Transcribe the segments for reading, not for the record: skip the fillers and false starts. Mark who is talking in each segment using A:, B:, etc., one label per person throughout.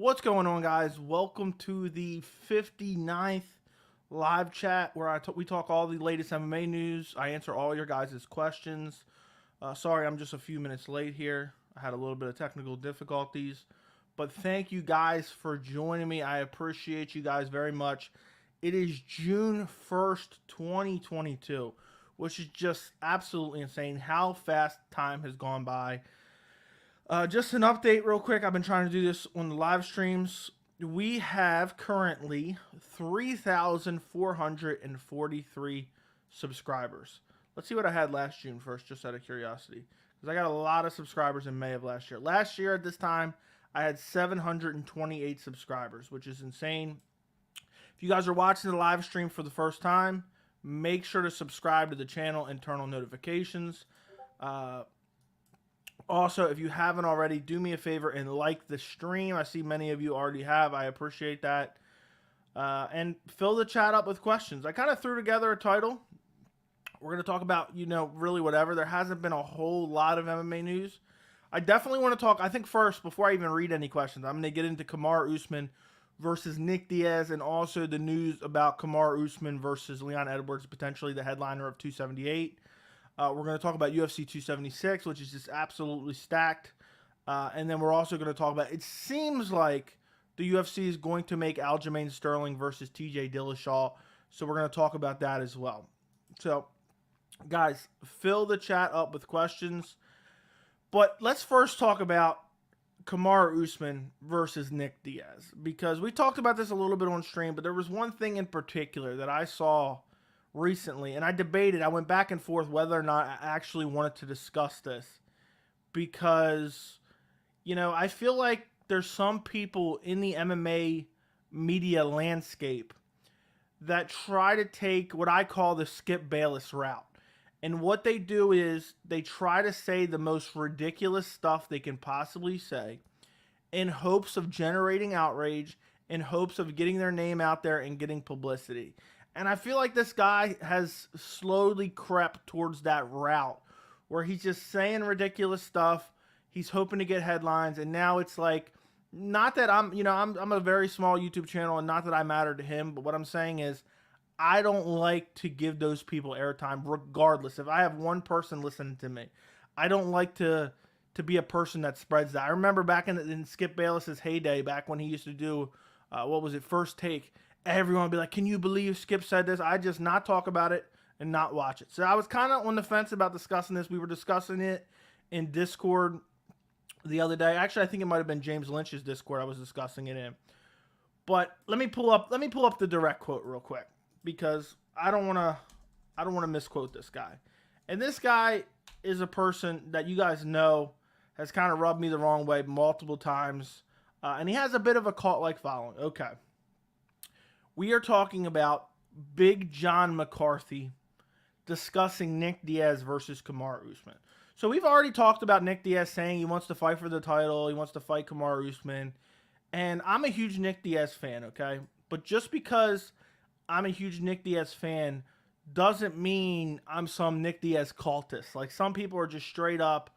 A: What's going on, guys? Welcome to the 59th live chat where we talk all the latest MMA news. I answer all your guys' questions. Sorry, I'm just a few minutes late here. I had a little bit of technical difficulties. But thank you guys for joining me. I appreciate you guys very much. It is June 1st, 2022, which is just absolutely insane how fast time has gone by. Just an update real quick. I've been trying to do this on the live streams. We have currently 3,443 subscribers. Let's see what I had last June first, just out of curiosity. Because I got a lot of subscribers in May of last year. Last year at this time, I had 728 subscribers, which is insane. If you guys are watching the live stream for the first time, make sure to subscribe to the channel and turn on notifications. Also, if you haven't already, do me a favor and like the stream. I see many of you already have. I appreciate that. And fill the chat up with questions. I kind of threw together a title. We're going to talk about, really whatever. There hasn't been a whole lot of MMA news. I definitely want to talk, I think first, before I even read any questions, I'm going to get into Kamaru Usman versus Nick Diaz, and also the news about Kamaru Usman versus Leon Edwards, potentially the headliner of 278. We're going to talk about UFC 276, which is just absolutely stacked. And then we're also going to talk about, it seems like the UFC is going to make Aljamain Sterling versus TJ Dillashaw. So we're going to talk about that as well. So, guys, fill the chat up with questions. But let's first talk about Kamaru Usman versus Nick Diaz. Because we talked about this a little bit on stream, but there was one thing in particular that I saw recently, and I debated, I went back and forth whether or not I actually wanted to discuss this, because, I feel like there's some people in the MMA media landscape that try to take what I call the Skip Bayless route. And what they do is they try to say the most ridiculous stuff they can possibly say in hopes of generating outrage, in hopes of getting their name out there and getting publicity. And I feel like this guy has slowly crept towards that route where he's just saying ridiculous stuff. He's hoping to get headlines. And now it's like, not that I'm a very small YouTube channel, and not that I matter to him. But what I'm saying is, I don't like to give those people airtime regardless. If I have one person listening to me, I don't like to be a person that spreads that. I remember back in Skip Bayless's heyday, back when he used to do, First Take. Everyone would be like, can you believe Skip said this? I just not talk about it and not watch it. So I was kind of on the fence about discussing this. We were discussing it in Discord the other day. Actually, I think it might have been James Lynch's Discord I was discussing it in. But let me pull up the direct quote real quick, because I don't want to misquote this guy. And this guy is a person that you guys know has kind of rubbed me the wrong way multiple times. And he has a bit of a cult-like following. Okay. We are talking about Big John McCarthy discussing Nick Diaz versus Kamaru Usman. So we've already talked about Nick Diaz saying he wants to fight for the title. He wants to fight Kamaru Usman. And I'm a huge Nick Diaz fan, okay? But just because I'm a huge Nick Diaz fan doesn't mean I'm some Nick Diaz cultist. Like, some people are just straight up,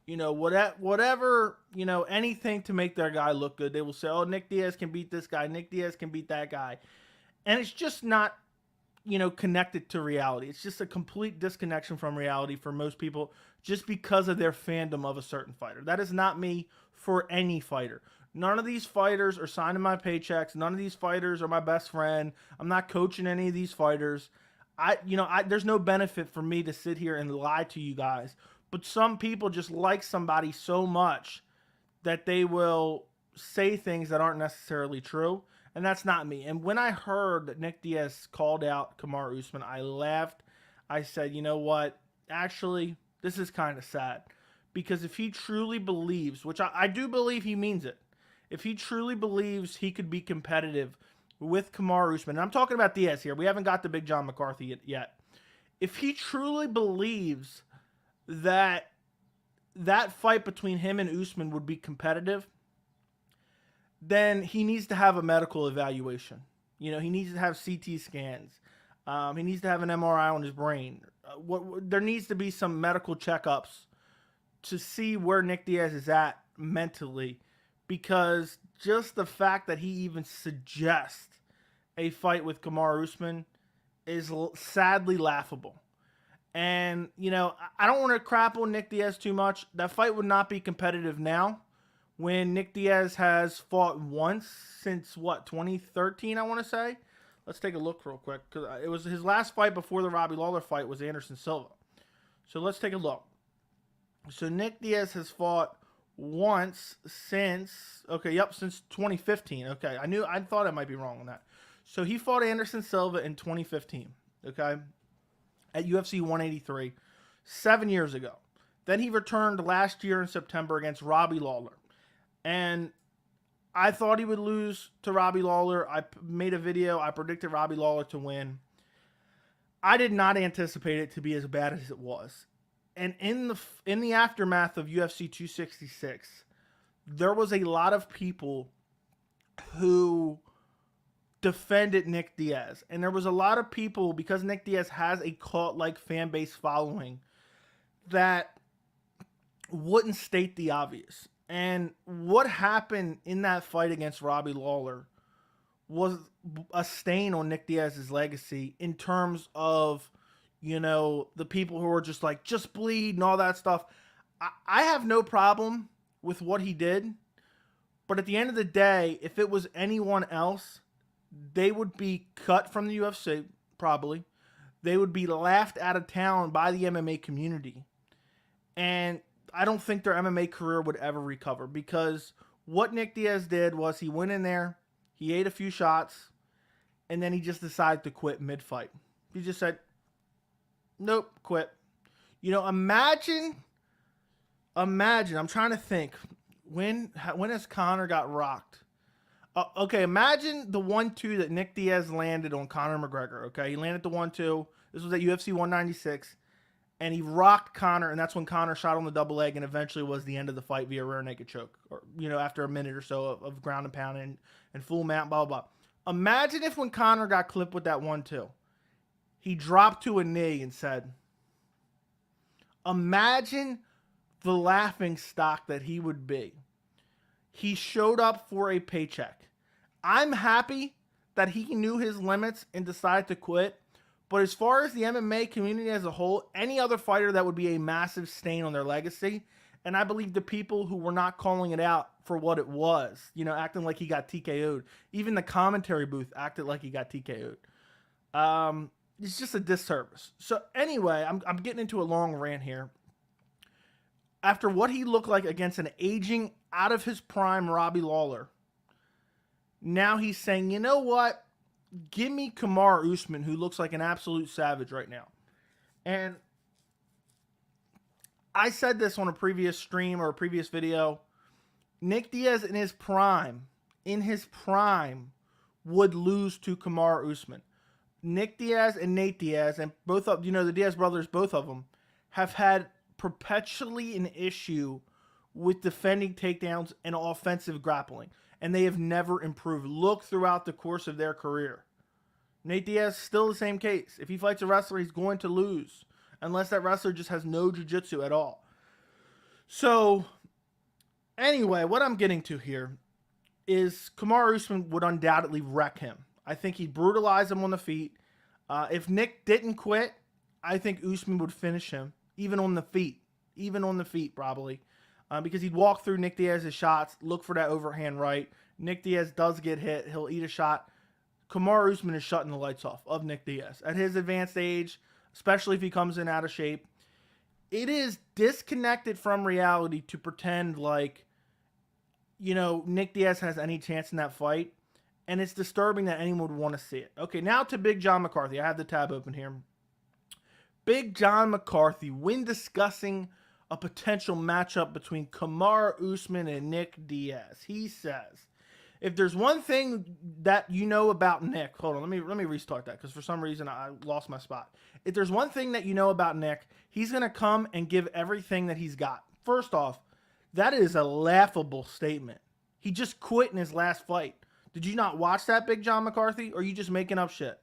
A: whatever, anything to make their guy look good. They will say, oh, Nick Diaz can beat this guy. Nick Diaz can beat that guy. And it's just not, connected to reality. It's just a complete disconnection from reality for most people, just because of their fandom of a certain fighter. That is not me for any fighter. None of these fighters are signing my paychecks. None of these fighters are my best friend. I'm not coaching any of these fighters. There's no benefit for me to sit here and lie to you guys. But some people just like somebody so much that they will say things that aren't necessarily true. And that's not me. And when I heard that Nick Diaz called out Kamaru Usman, I laughed. I said, you know what? Actually, this is kind of sad. Because if he truly believes, which I do believe he means it, if he truly believes he could be competitive with Kamaru Usman, and I'm talking about Diaz here. We haven't got to Big John McCarthy yet. If he truly believes that fight between him and Usman would be competitive, then he needs to have a medical evaluation. He needs to have CT scans. He needs to have an MRI on his brain. There needs to be some medical checkups to see where Nick Diaz is at mentally because just the fact that he even suggests a fight with Kamaru Usman is sadly laughable. And, you know, I don't want to crap on Nick Diaz too much. That fight would not be competitive now when Nick Diaz has fought once since, 2013, I want to say? Let's take a look real quick, because it was his last fight before the Robbie Lawler fight was Anderson Silva. So let's take a look. So Nick Diaz has fought once since, since 2015. Okay, I thought I might be wrong on that. So he fought Anderson Silva in 2015, okay, at UFC 183, 7 years ago. Then he returned last year in September against Robbie Lawler. And I thought he would lose to Robbie Lawler. I made a video. I predicted Robbie Lawler to win. I did not anticipate it to be as bad as it was. And in the aftermath of UFC 266, there was a lot of people who defended Nick Diaz. And there was a lot of people, because Nick Diaz has a cult-like fan base following, that wouldn't state the obvious. And what happened in that fight against Robbie Lawler was a stain on Nick Diaz's legacy in terms of, you know, the people who were just like, just bleed and all that stuff. I have no problem with what he did. But at the end of the day, if it was anyone else, they would be cut from the UFC, probably. They would be laughed out of town by the MMA community. And I don't think their MMA career would ever recover, because what Nick Diaz did was he went in there, he ate a few shots, and then he just decided to quit mid-fight. He just said, nope, quit. You know, imagine, I'm trying to think, when has Conor got rocked? Okay, imagine the 1-2 that Nick Diaz landed on Conor McGregor, okay? He landed the 1-2. This was at UFC 196. And he rocked Conor, and that's when Conor shot on the double leg and eventually was the end of the fight via rear naked choke. Or, you know, after a minute or so of ground and pound and full mount, blah, blah, blah. Imagine if when Conor got clipped with that 1-2, he dropped to a knee and said, imagine the laughing stock that he would be. He showed up for a paycheck. I'm happy that he knew his limits and decided to quit. But as far as the MMA community as a whole, any other fighter, that would be a massive stain on their legacy. And I believe the people who were not calling it out for what it was, you know, acting like he got TKO'd. Even the commentary booth acted like he got TKO'd. It's just a disservice. So anyway, I'm getting into a long rant here. After what he looked like against an aging, out of his prime Robbie Lawler, now he's saying, you know what? Give me Kamaru Usman, who looks like an absolute savage right now. And I said this on a previous stream or a previous video. Nick Diaz in his prime, would lose to Kamaru Usman. Nick Diaz and Nate Diaz, and both of, you know, the Diaz brothers, both of them, have had perpetually an issue with defending takedowns and offensive grappling. And they have never improved. Look throughout the course of their career. Nate Diaz, still the same case. If he fights a wrestler, he's going to lose. Unless that wrestler just has no jiu-jitsu at all. So, anyway, what I'm getting to here is Kamaru Usman would undoubtedly wreck him. I think he'd brutalize him on the feet. If Nick didn't quit, I think Usman would finish him. Even on the feet. Even on the feet, probably. Because he'd walk through Nick Diaz's shots, look for that overhand right. Nick Diaz does get hit. He'll eat a shot. Kamaru Usman is shutting the lights off of Nick Diaz. At his advanced age, especially if he comes in out of shape, it is disconnected from reality to pretend like, you know, Nick Diaz has any chance in that fight. And it's disturbing that anyone would want to see it. Okay, now to Big John McCarthy. I have the tab open here. Big John McCarthy, when discussing a potential matchup between Kamaru Usman and Nick Diaz, he says, if there's one thing that you know about Nick, hold on, let me restart that, because for some reason I lost my spot. If there's one thing that you know about Nick, he's going to come and give everything that he's got. First off, that is a laughable statement. He just quit in his last fight. Did you not watch that, Big John McCarthy? Or are you just making up shit?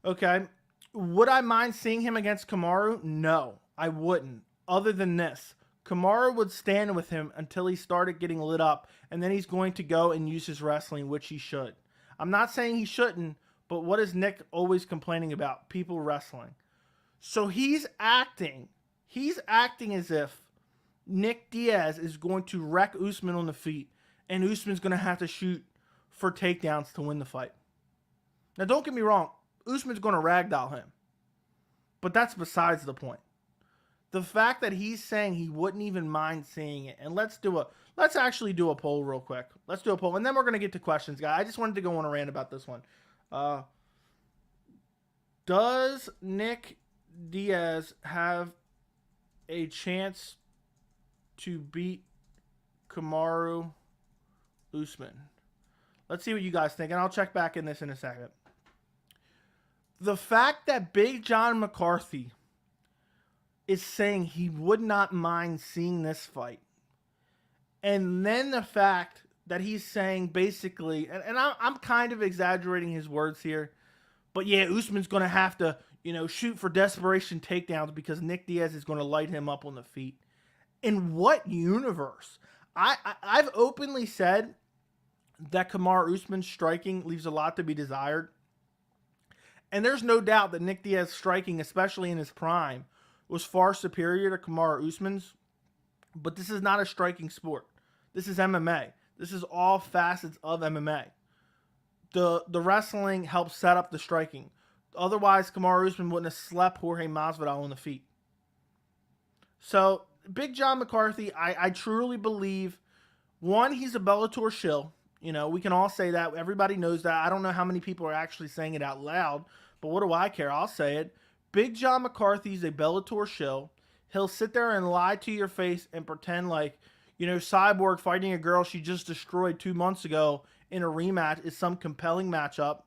A: Okay. Would I mind seeing him against Kamaru? No, I wouldn't. Other than this, Kamaru would stand with him until he started getting lit up, and then he's going to go and use his wrestling, which he should. I'm not saying he shouldn't, but what is Nick always complaining about? People wrestling. So he's acting as if Nick Diaz is going to wreck Usman on the feet, and Usman's going to have to shoot for takedowns to win the fight. Now, don't get me wrong. Usman's going to ragdoll him. But that's besides the point. The fact that he's saying he wouldn't even mind seeing it. And let's actually do a poll real quick. Let's do a poll. And then we're going to get to questions, guys. I just wanted to go on a rant about this one. Does Nick Diaz have a chance to beat Kamaru Usman? Let's see what you guys think. And I'll check back in this in a second. The fact that Big John McCarthy is saying he would not mind seeing this fight. And then the fact that he's saying basically, and I'm kind of exaggerating his words here, but yeah, Usman's going to have to, shoot for desperation takedowns because Nick Diaz is going to light him up on the feet. In what universe? I've openly said that Kamaru Usman's striking leaves a lot to be desired. And there's no doubt that Nick Diaz's striking, especially in his prime, was far superior to Kamaru Usman's. But this is not a striking sport. This is MMA. This is all facets of MMA. The wrestling helps set up the striking. Otherwise, Kamaru Usman wouldn't have slept Jorge Masvidal on the feet. So, Big John McCarthy, I truly believe, one, he's a Bellator shill. We can all say that. Everybody knows that. I don't know how many people are actually saying it out loud, but what do I care? I'll say it. Big John McCarthy's a Bellator shill. He'll sit there and lie to your face and pretend like, Cyborg fighting a girl she just destroyed 2 months ago in a rematch is some compelling matchup.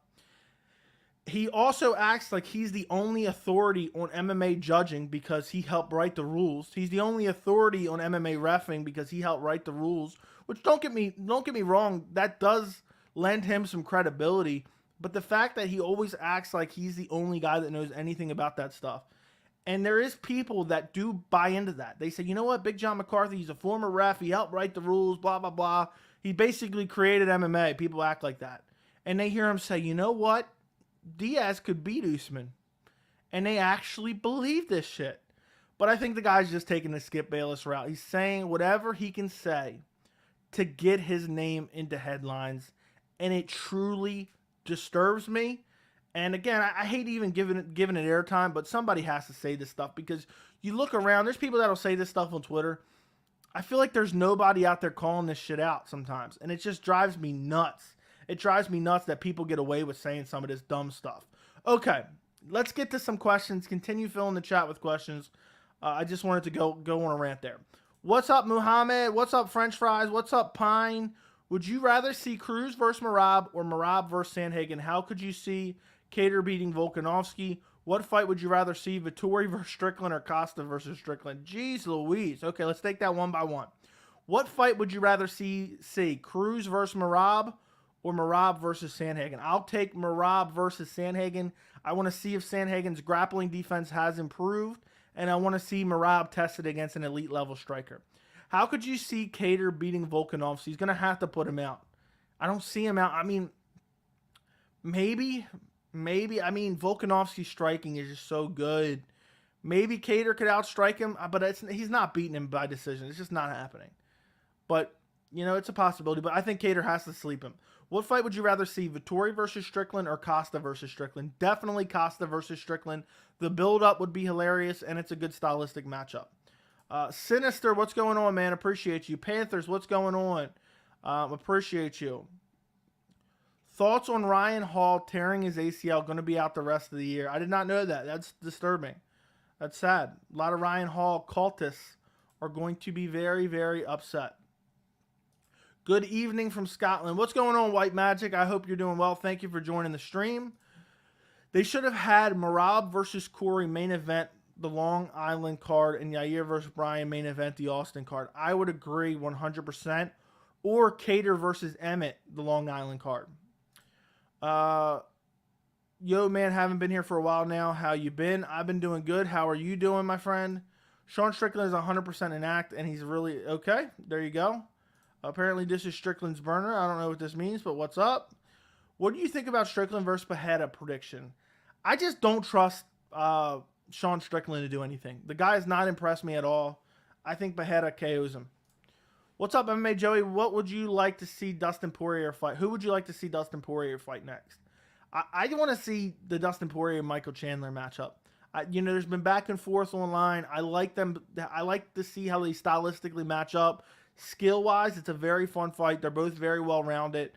A: He also acts like he's the only authority on MMA judging because he helped write the rules. He's the only authority on MMA reffing because he helped write the rules. Which don't get me wrong, that does lend him some credibility. But the fact that he always acts like he's the only guy that knows anything about that stuff. And there is people that do buy into that. They say, you know what, Big John McCarthy, he's a former ref, he helped write the rules, blah, blah, blah. He basically created MMA. People act like that. And they hear him say, you know what, Diaz could beat Usman. And they actually believe this shit. But I think the guy's just taking the Skip Bayless route. He's saying whatever he can say to get his name into headlines, and it truly disturbs me. And again, I hate even giving it airtime, but somebody has to say this stuff because you look around, there's people that'll say this stuff on Twitter. I feel like there's nobody out there calling this shit out sometimes, and it just drives me nuts. It drives me nuts that people get away with saying some of this dumb stuff. Okay, let's get to some questions. Continue filling the chat with questions. I just wanted to go on a rant there. What's up, Muhammad? What's up, French Fries? What's up, Pine? Would you rather see Cruz versus Merab or Merab versus Sandhagen? How could you see Kattar beating Volkanovski? What fight would you rather see, Vettori versus Strickland or Costa versus Strickland? Jeez Louise. Okay, let's take that one by one. What fight would you rather see Cruz versus Merab or Merab versus Sandhagen? I'll take Merab versus Sandhagen. I want to see if Sandhagen's grappling defense has improved, and I want to see Merab tested against an elite level striker. How could you see Kattar beating Volkanovski? He's going to have to put him out. I don't see him out. I mean, maybe. I mean, Volkanovski's striking is just so good. Maybe Kattar could outstrike him, but he's not beating him by decision. It's just not happening. But, it's a possibility. But I think Kattar has to sleep him. What fight would you rather see, Vettori versus Strickland or Costa versus Strickland? Definitely Costa versus Strickland. The build-up would be hilarious, and it's a good stylistic matchup. Sinister, what's going on, man? Appreciate you. Panthers, what's going on? Appreciate you. Thoughts on Ryan Hall tearing his ACL, going to be out the rest of the year? I did not know that. That's disturbing. That's sad. A lot of Ryan Hall cultists are going to be very, very upset. Good evening from Scotland. What's going on, White Magic? I hope you're doing well. Thank you for joining the stream. They should have had Merab versus Corey main event the Long Island card and Yair versus Bryan main event the Austin card. I would agree 100%. Or Kattar versus Emmett the Long Island card. Yo, man, haven't been here for a while now. How you been? I've been doing good. How are you doing, my friend? Sean Strickland is 100% an act, and he's really okay. There you go. Apparently, this is Strickland's burner. I don't know what this means, but what's up? What do you think about Strickland versus Pereira prediction? I just don't trust Sean Strickland to do anything. The guy has not impressed me at all. I think Pereira KOs him. What's up, MMA Joey? What would you like to see Dustin Poirier fight? Who would you like to see Dustin Poirier fight next? I want to see the Dustin Poirier Michael Chandler matchup. There's been back and forth online. I like them. I like to see how they stylistically match up. Skill-wise, it's a very fun fight. They're both very well-rounded.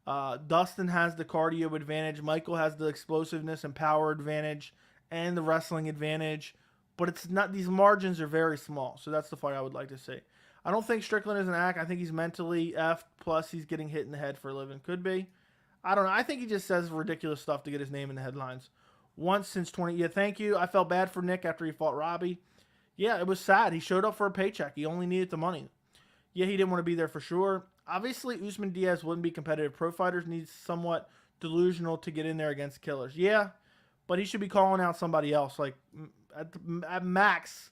A: Dustin has the cardio advantage. Michael has the explosiveness and power advantage and the wrestling advantage. But it's not. These margins are very small. So that's the fight I would like to see. I don't think Strickland is an act. I think he's mentally effed. Plus, he's getting hit in the head for a living. Could be. I don't know. I think he just says ridiculous stuff to get his name in the headlines. Once since 20. Yeah, thank you. I felt bad for Nick after he fought Robbie. Yeah, it was sad. He showed up for a paycheck. He only needed the money. Yeah, he didn't want to be there for sure. Obviously, Usman Diaz wouldn't be competitive. Pro fighters need somewhat delusional to get in there against killers. Yeah, but he should be calling out somebody else. Like, at max.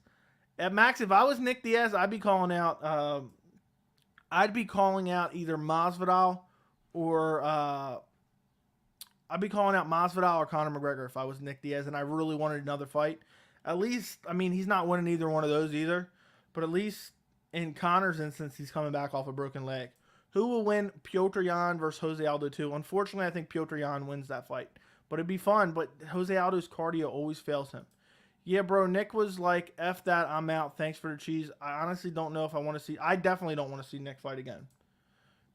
A: At max, if I was Nick Diaz, I'd be calling out either Masvidal or Masvidal or Conor McGregor if I was Nick Diaz and I really wanted another fight. At least, I mean, he's not winning either one of those either, but at least in Conor's instance, he's coming back off a broken leg. Who will win Petr Yan versus Jose Aldo 2? Unfortunately, I think Petr Yan wins that fight, but it'd be fun. But Jose Aldo's cardio always fails him. Yeah, bro, Nick was like, F that, I'm out. Thanks for the cheese. I honestly don't know if I want to see... I definitely don't want to see Nick fight again.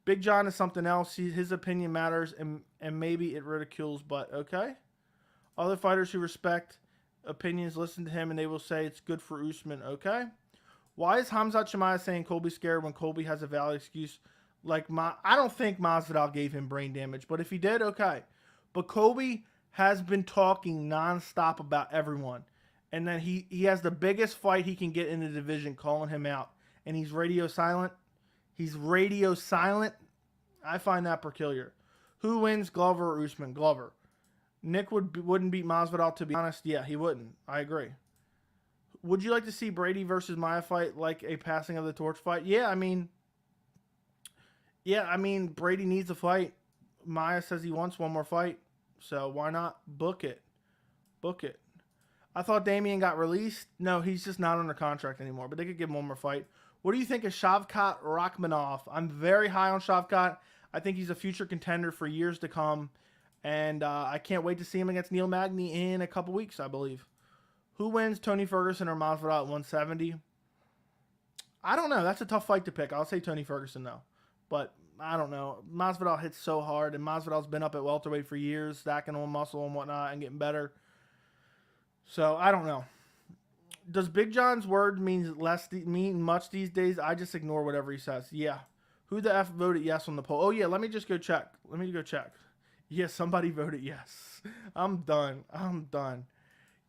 A: Big John is something else. His opinion matters, and maybe it ridicules, but okay. Other fighters who respect opinions listen to him, and they will say it's good for Usman, okay. Why is Khamzat Chimaev saying Colby's scared when Colby has a valid excuse? I don't think Masvidal gave him brain damage, but if he did, okay. But Colby has been talking nonstop about everyone. And then he has the biggest fight he can get in the division calling him out. And he's radio silent. He's radio silent. I find that peculiar. Who wins, Glover or Usman? Glover. Nick wouldn't beat Masvidal, to be honest. Yeah, he wouldn't. I agree. Would you like to see Brady versus Maia fight like a passing of the torch fight? Yeah, I mean, Brady needs a fight. Maia says he wants one more fight. So why not book it? Book it. I thought Damian got released. No, he's just not under contract anymore, but they could give him one more fight. What do you think of Shavkat Rakhmonov? I'm very high on Shavkat. I think he's a future contender for years to come, and I can't wait to see him against Neil Magny in a couple weeks, I believe. Who wins, Tony Ferguson or Masvidal at 170? I don't know. That's a tough fight to pick. I'll say Tony Ferguson, though. But I don't know. Masvidal hits so hard, and Masvidal's been up at welterweight for years, stacking on muscle and whatnot and getting better. So, I don't know. Does Big John's word mean much these days? I just ignore whatever he says. Yeah. Who the F voted yes on the poll? Oh, yeah, let me just go check. Yeah, somebody voted yes. I'm done.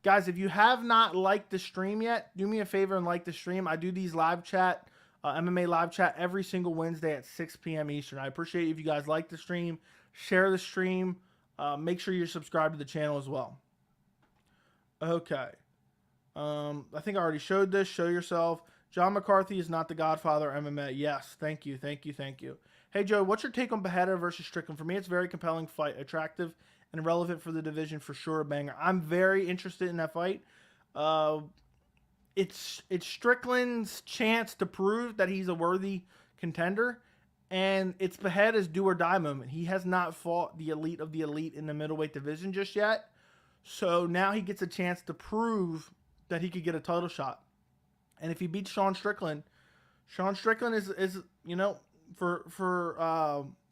A: Guys, if you have not liked the stream yet, do me a favor and like the stream. I do these live chat, MMA live chat every single Wednesday at 6 p.m. Eastern. I appreciate if you guys like the stream, share the stream. Make sure you're subscribed to the channel as well. Okay. I think I already showed this. Show yourself. John McCarthy is not the godfather of MMA. Yes. Thank you. Hey, Joe, what's your take on Pereira versus Strickland? For me, it's a very compelling fight. Attractive and relevant for the division for sure. A banger. I'm very interested in that fight. It's Strickland's chance to prove that he's a worthy contender. And it's Pereira's do or die moment. He has not fought the elite of the elite in the middleweight division just yet. So now he gets a chance to prove that he could get a title shot. And if he beats Sean Strickland is for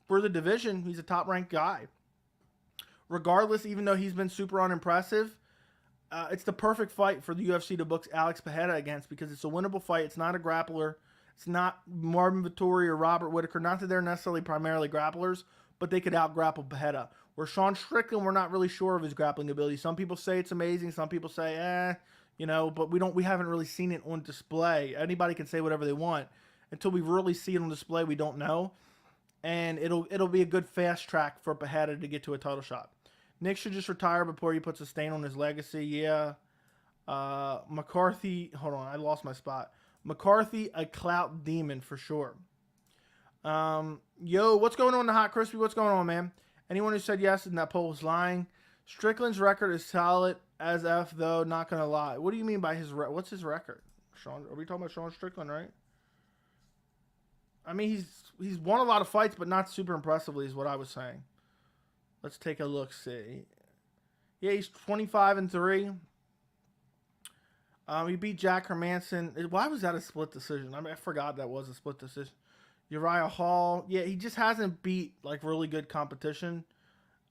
A: the division, he's a top-ranked guy. Regardless, even though he's been super unimpressive, it's the perfect fight for the UFC to book Alex Pereira against because it's a winnable fight. It's not a grappler. It's not Marvin Vettori or Robert Whittaker. Not that they're necessarily primarily grapplers, but they could out-grapple Pereira. Where Sean Strickland, we're not really sure of his grappling ability. Some people say it's amazing. Some people say, but we haven't really seen it on display. Anybody can say whatever they want. Until we really see it on display, we don't know. And it'll be a good fast track for Pereira to get to a title shot. Nick should just retire before he puts a stain on his legacy. Yeah. McCarthy, hold on, I lost my spot. McCarthy, a clout demon for sure. Yo, what's going on in the Hot Crispy? What's going on, man? Anyone who said yes in that poll was lying. Strickland's record is solid as F, though, not going to lie. What do you mean by his what's his record? Sean, are we talking about Sean Strickland, right? I mean, he's won a lot of fights, but not super impressively is what I was saying. Let's take a look, see. Yeah, he's 25-3. He beat Jack Hermanson. Why was that a split decision? I mean, I forgot that was a split decision. Uriah Hall. Yeah, he just hasn't beat, like, really good competition.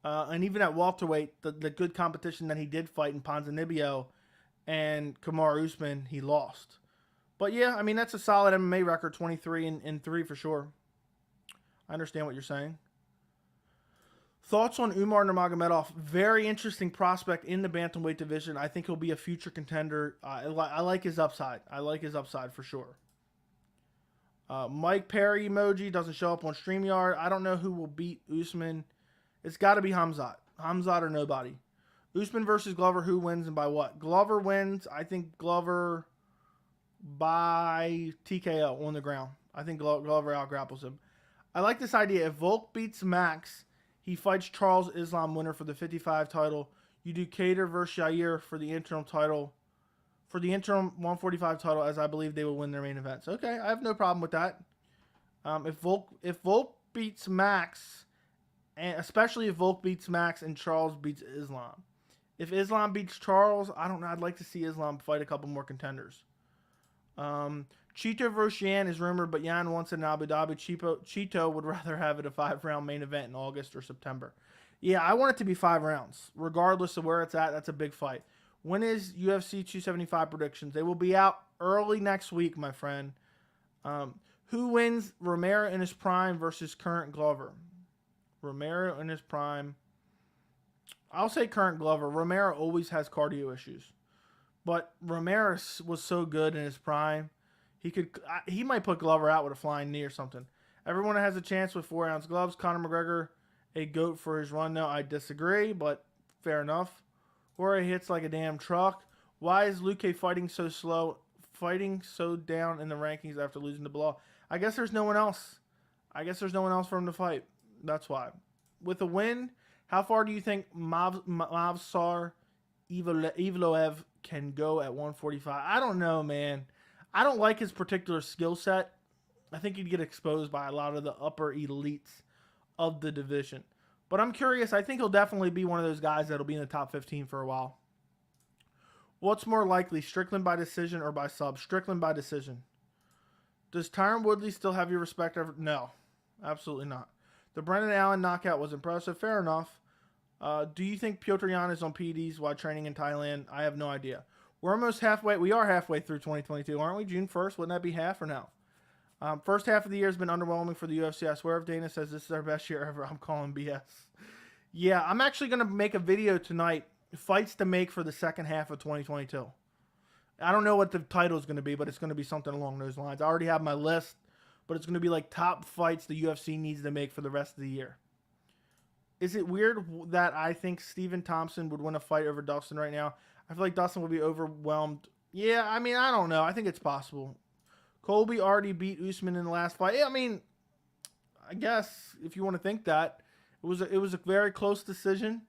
A: And even at welterweight, the good competition that he did fight in Ponzinibbio and Kamaru Usman, he lost. But, yeah, I mean, that's a solid MMA record, 23-3 for sure. I understand what you're saying. Thoughts on Umar Nurmagomedov? Very interesting prospect in the bantamweight division. I think he'll be a future contender. I like his upside. I like his upside for sure. Mike Perry emoji doesn't show up on StreamYard. I don't know who will beat Usman. It's got to be Hamzat. Hamzat or nobody. Usman versus Glover. Who wins and by what? Glover wins. I think Glover by TKO on the ground. I think Glover out-grapples him. I like this idea. If Volk beats Max, he fights Charles Islam winner for the 55 title. You do Cater versus Jair for the interim title. For the interim 145 title, as I believe they will win their main events. Okay, I have no problem with that. If Volk beats Max, and especially if Volk beats Max and Charles beats Islam. If Islam beats Charles, I don't know. I'd like to see Islam fight a couple more contenders. Chito versus Yan is rumored, but Yan wants it in Abu Dhabi. Chito would rather have it a 5-round main event in August or September. Yeah, I want it to be 5 rounds. Regardless of where it's at, that's a big fight. When is UFC 275 predictions? They will be out early next week, my friend. Who wins Romero in his prime versus current Glover? Romero in his prime. I'll say current Glover. Romero always has cardio issues. But Romero was so good in his prime. He might put Glover out with a flying knee or something. Everyone has a chance with 4-ounce gloves. Conor McGregor, a GOAT for his run. No, I disagree, but fair enough. Jorge hits like a damn truck. Why is Luque fighting so slow? Fighting so down in the rankings after losing to Bilal? I guess there's no one else. I guess there's no one else for him to fight. That's why. With a win, how far do you think Movsar Evloev can go at 145? I don't know, man. I don't like his particular skill set. I think he'd get exposed by a lot of the upper elites of the division. But I'm curious. I think he'll definitely be one of those guys that'll be in the top 15 for a while. What's more likely, Strickland by decision or by sub? Strickland by decision. Does Tyron Woodley still have your respect? No, absolutely not. The Brendan Allen knockout was impressive. Fair enough. Do you think Piotr Jan is on PEDs while training in Thailand? I have no idea. We're almost halfway. We are halfway through 2022, aren't we? June 1st. Wouldn't that be half or no? First half of the year has been underwhelming for the UFC. I swear if Dana says this is our best year ever, I'm calling BS. Yeah, I'm actually going to make a video tonight, fights to make for the second half of 2022. I don't know what the title is going to be, but it's going to be something along those lines. I already have my list, but it's going to be like top fights the UFC needs to make for the rest of the year. Is it weird that I think Stephen Thompson would win a fight over Dustin right now? I feel like Dustin would be overwhelmed. Yeah, I mean, I don't know. I think it's possible. Colby already beat Usman in the last fight. Yeah, I mean, I guess if you want to think that, it was a very close decision,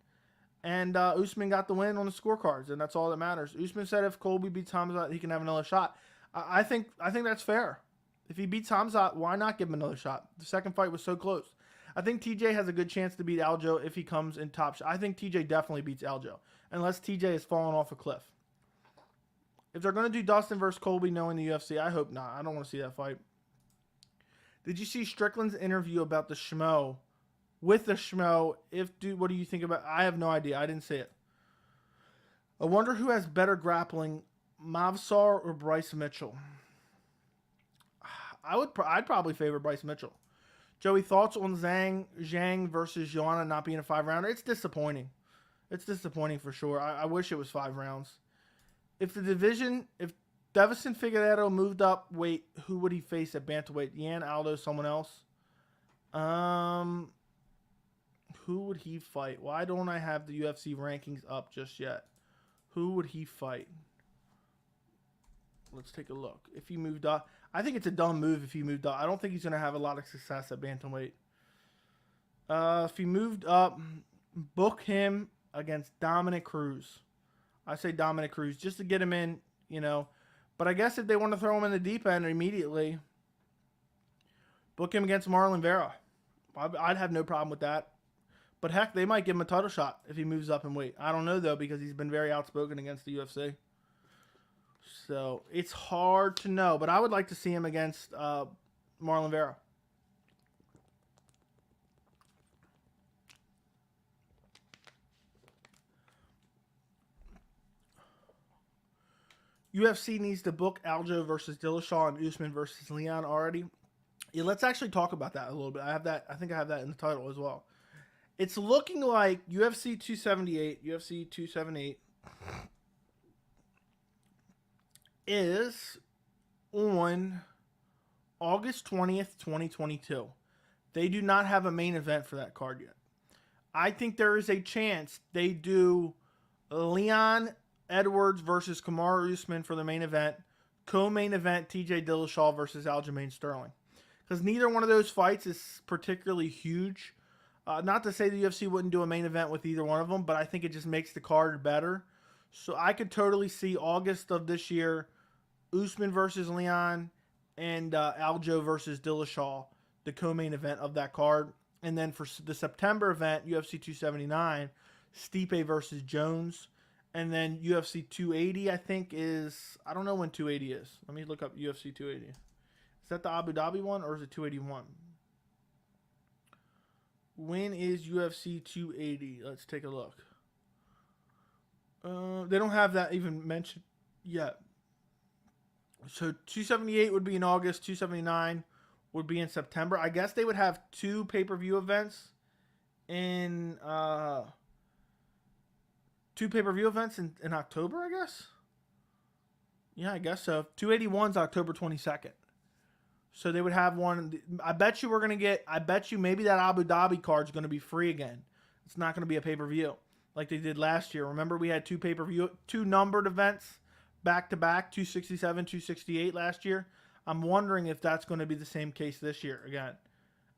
A: and Usman got the win on the scorecards, and that's all that matters. Usman said if Colby beats Hamzat, he can have another shot. I think that's fair. If he beats Hamzat, why not give him another shot? The second fight was so close. I think TJ has a good chance to beat Aljo if he comes in top shot. I think TJ definitely beats Aljo, unless TJ has fallen off a cliff. If they're going to do Dustin versus Colby knowing the UFC, I hope not. I don't want to see that fight. Did you see Strickland's interview about the Schmo? With the Schmo, what do you think about? I have no idea. I didn't see it. I wonder who has better grappling, Mavsar or Bryce Mitchell. I'd probably favor Bryce Mitchell. Joey, thoughts on Zhang versus Joanna not being a 5-rounder? It's disappointing. It's disappointing for sure. I wish it was 5 rounds. If Devison Figueiredo moved up weight, who would he face at bantamweight? Yan, Aldo, someone else? Who would he fight? Why don't I have the UFC rankings up just yet? Who would he fight? Let's take a look. If he moved up, I think it's a dumb move if he moved up. I don't think he's going to have a lot of success at bantamweight. If he moved up, book him against Dominic Cruz. I say Dominic Cruz just to get him in, you know. But I guess if they want to throw him in the deep end immediately, book him against Marlon Vera. I'd have no problem with that. But heck, they might give him a title shot if he moves up in weight. I don't know, though, because he's been very outspoken against the UFC. So it's hard to know. But I would like to see him against Marlon Vera. UFC needs to book Aljo versus Dillashaw and Usman versus Leon already. Yeah, let's actually talk about that a little bit. I think I have that in the title as well. It's looking like UFC 278 is on August 20th, 2022. They do not have a main event for that card yet. I think there is a chance they do Leon Edwards versus Kamaru Usman for the main event. Co-main event, TJ Dillashaw versus Aljamain Sterling. Because neither one of those fights is particularly huge. Not to say the UFC wouldn't do a main event with either one of them, but I think it just makes the card better. So I could totally see August of this year, Usman versus Leon and Aljo versus Dillashaw, the co-main event of that card. And then for the September event, UFC 279, Stipe versus Jones. And then UFC 280, I think, is... I don't know when 280 is. Let me look up UFC 280. Is that the Abu Dhabi one or is it 281? When is UFC 280? Let's take a look. They don't have that even mentioned yet. So 278 would be in August. 279 would be in September. I guess they would have two pay-per-view events in... two pay-per-view events in October, I guess? Yeah, I guess so. 281's October 22nd. So they would have one. I bet you we're going to get... I bet you maybe that Abu Dhabi card's going to be free again. It's not going to be a pay-per-view like they did last year. Remember we had two numbered events back-to-back, 267, 268 last year? I'm wondering if that's going to be the same case this year again.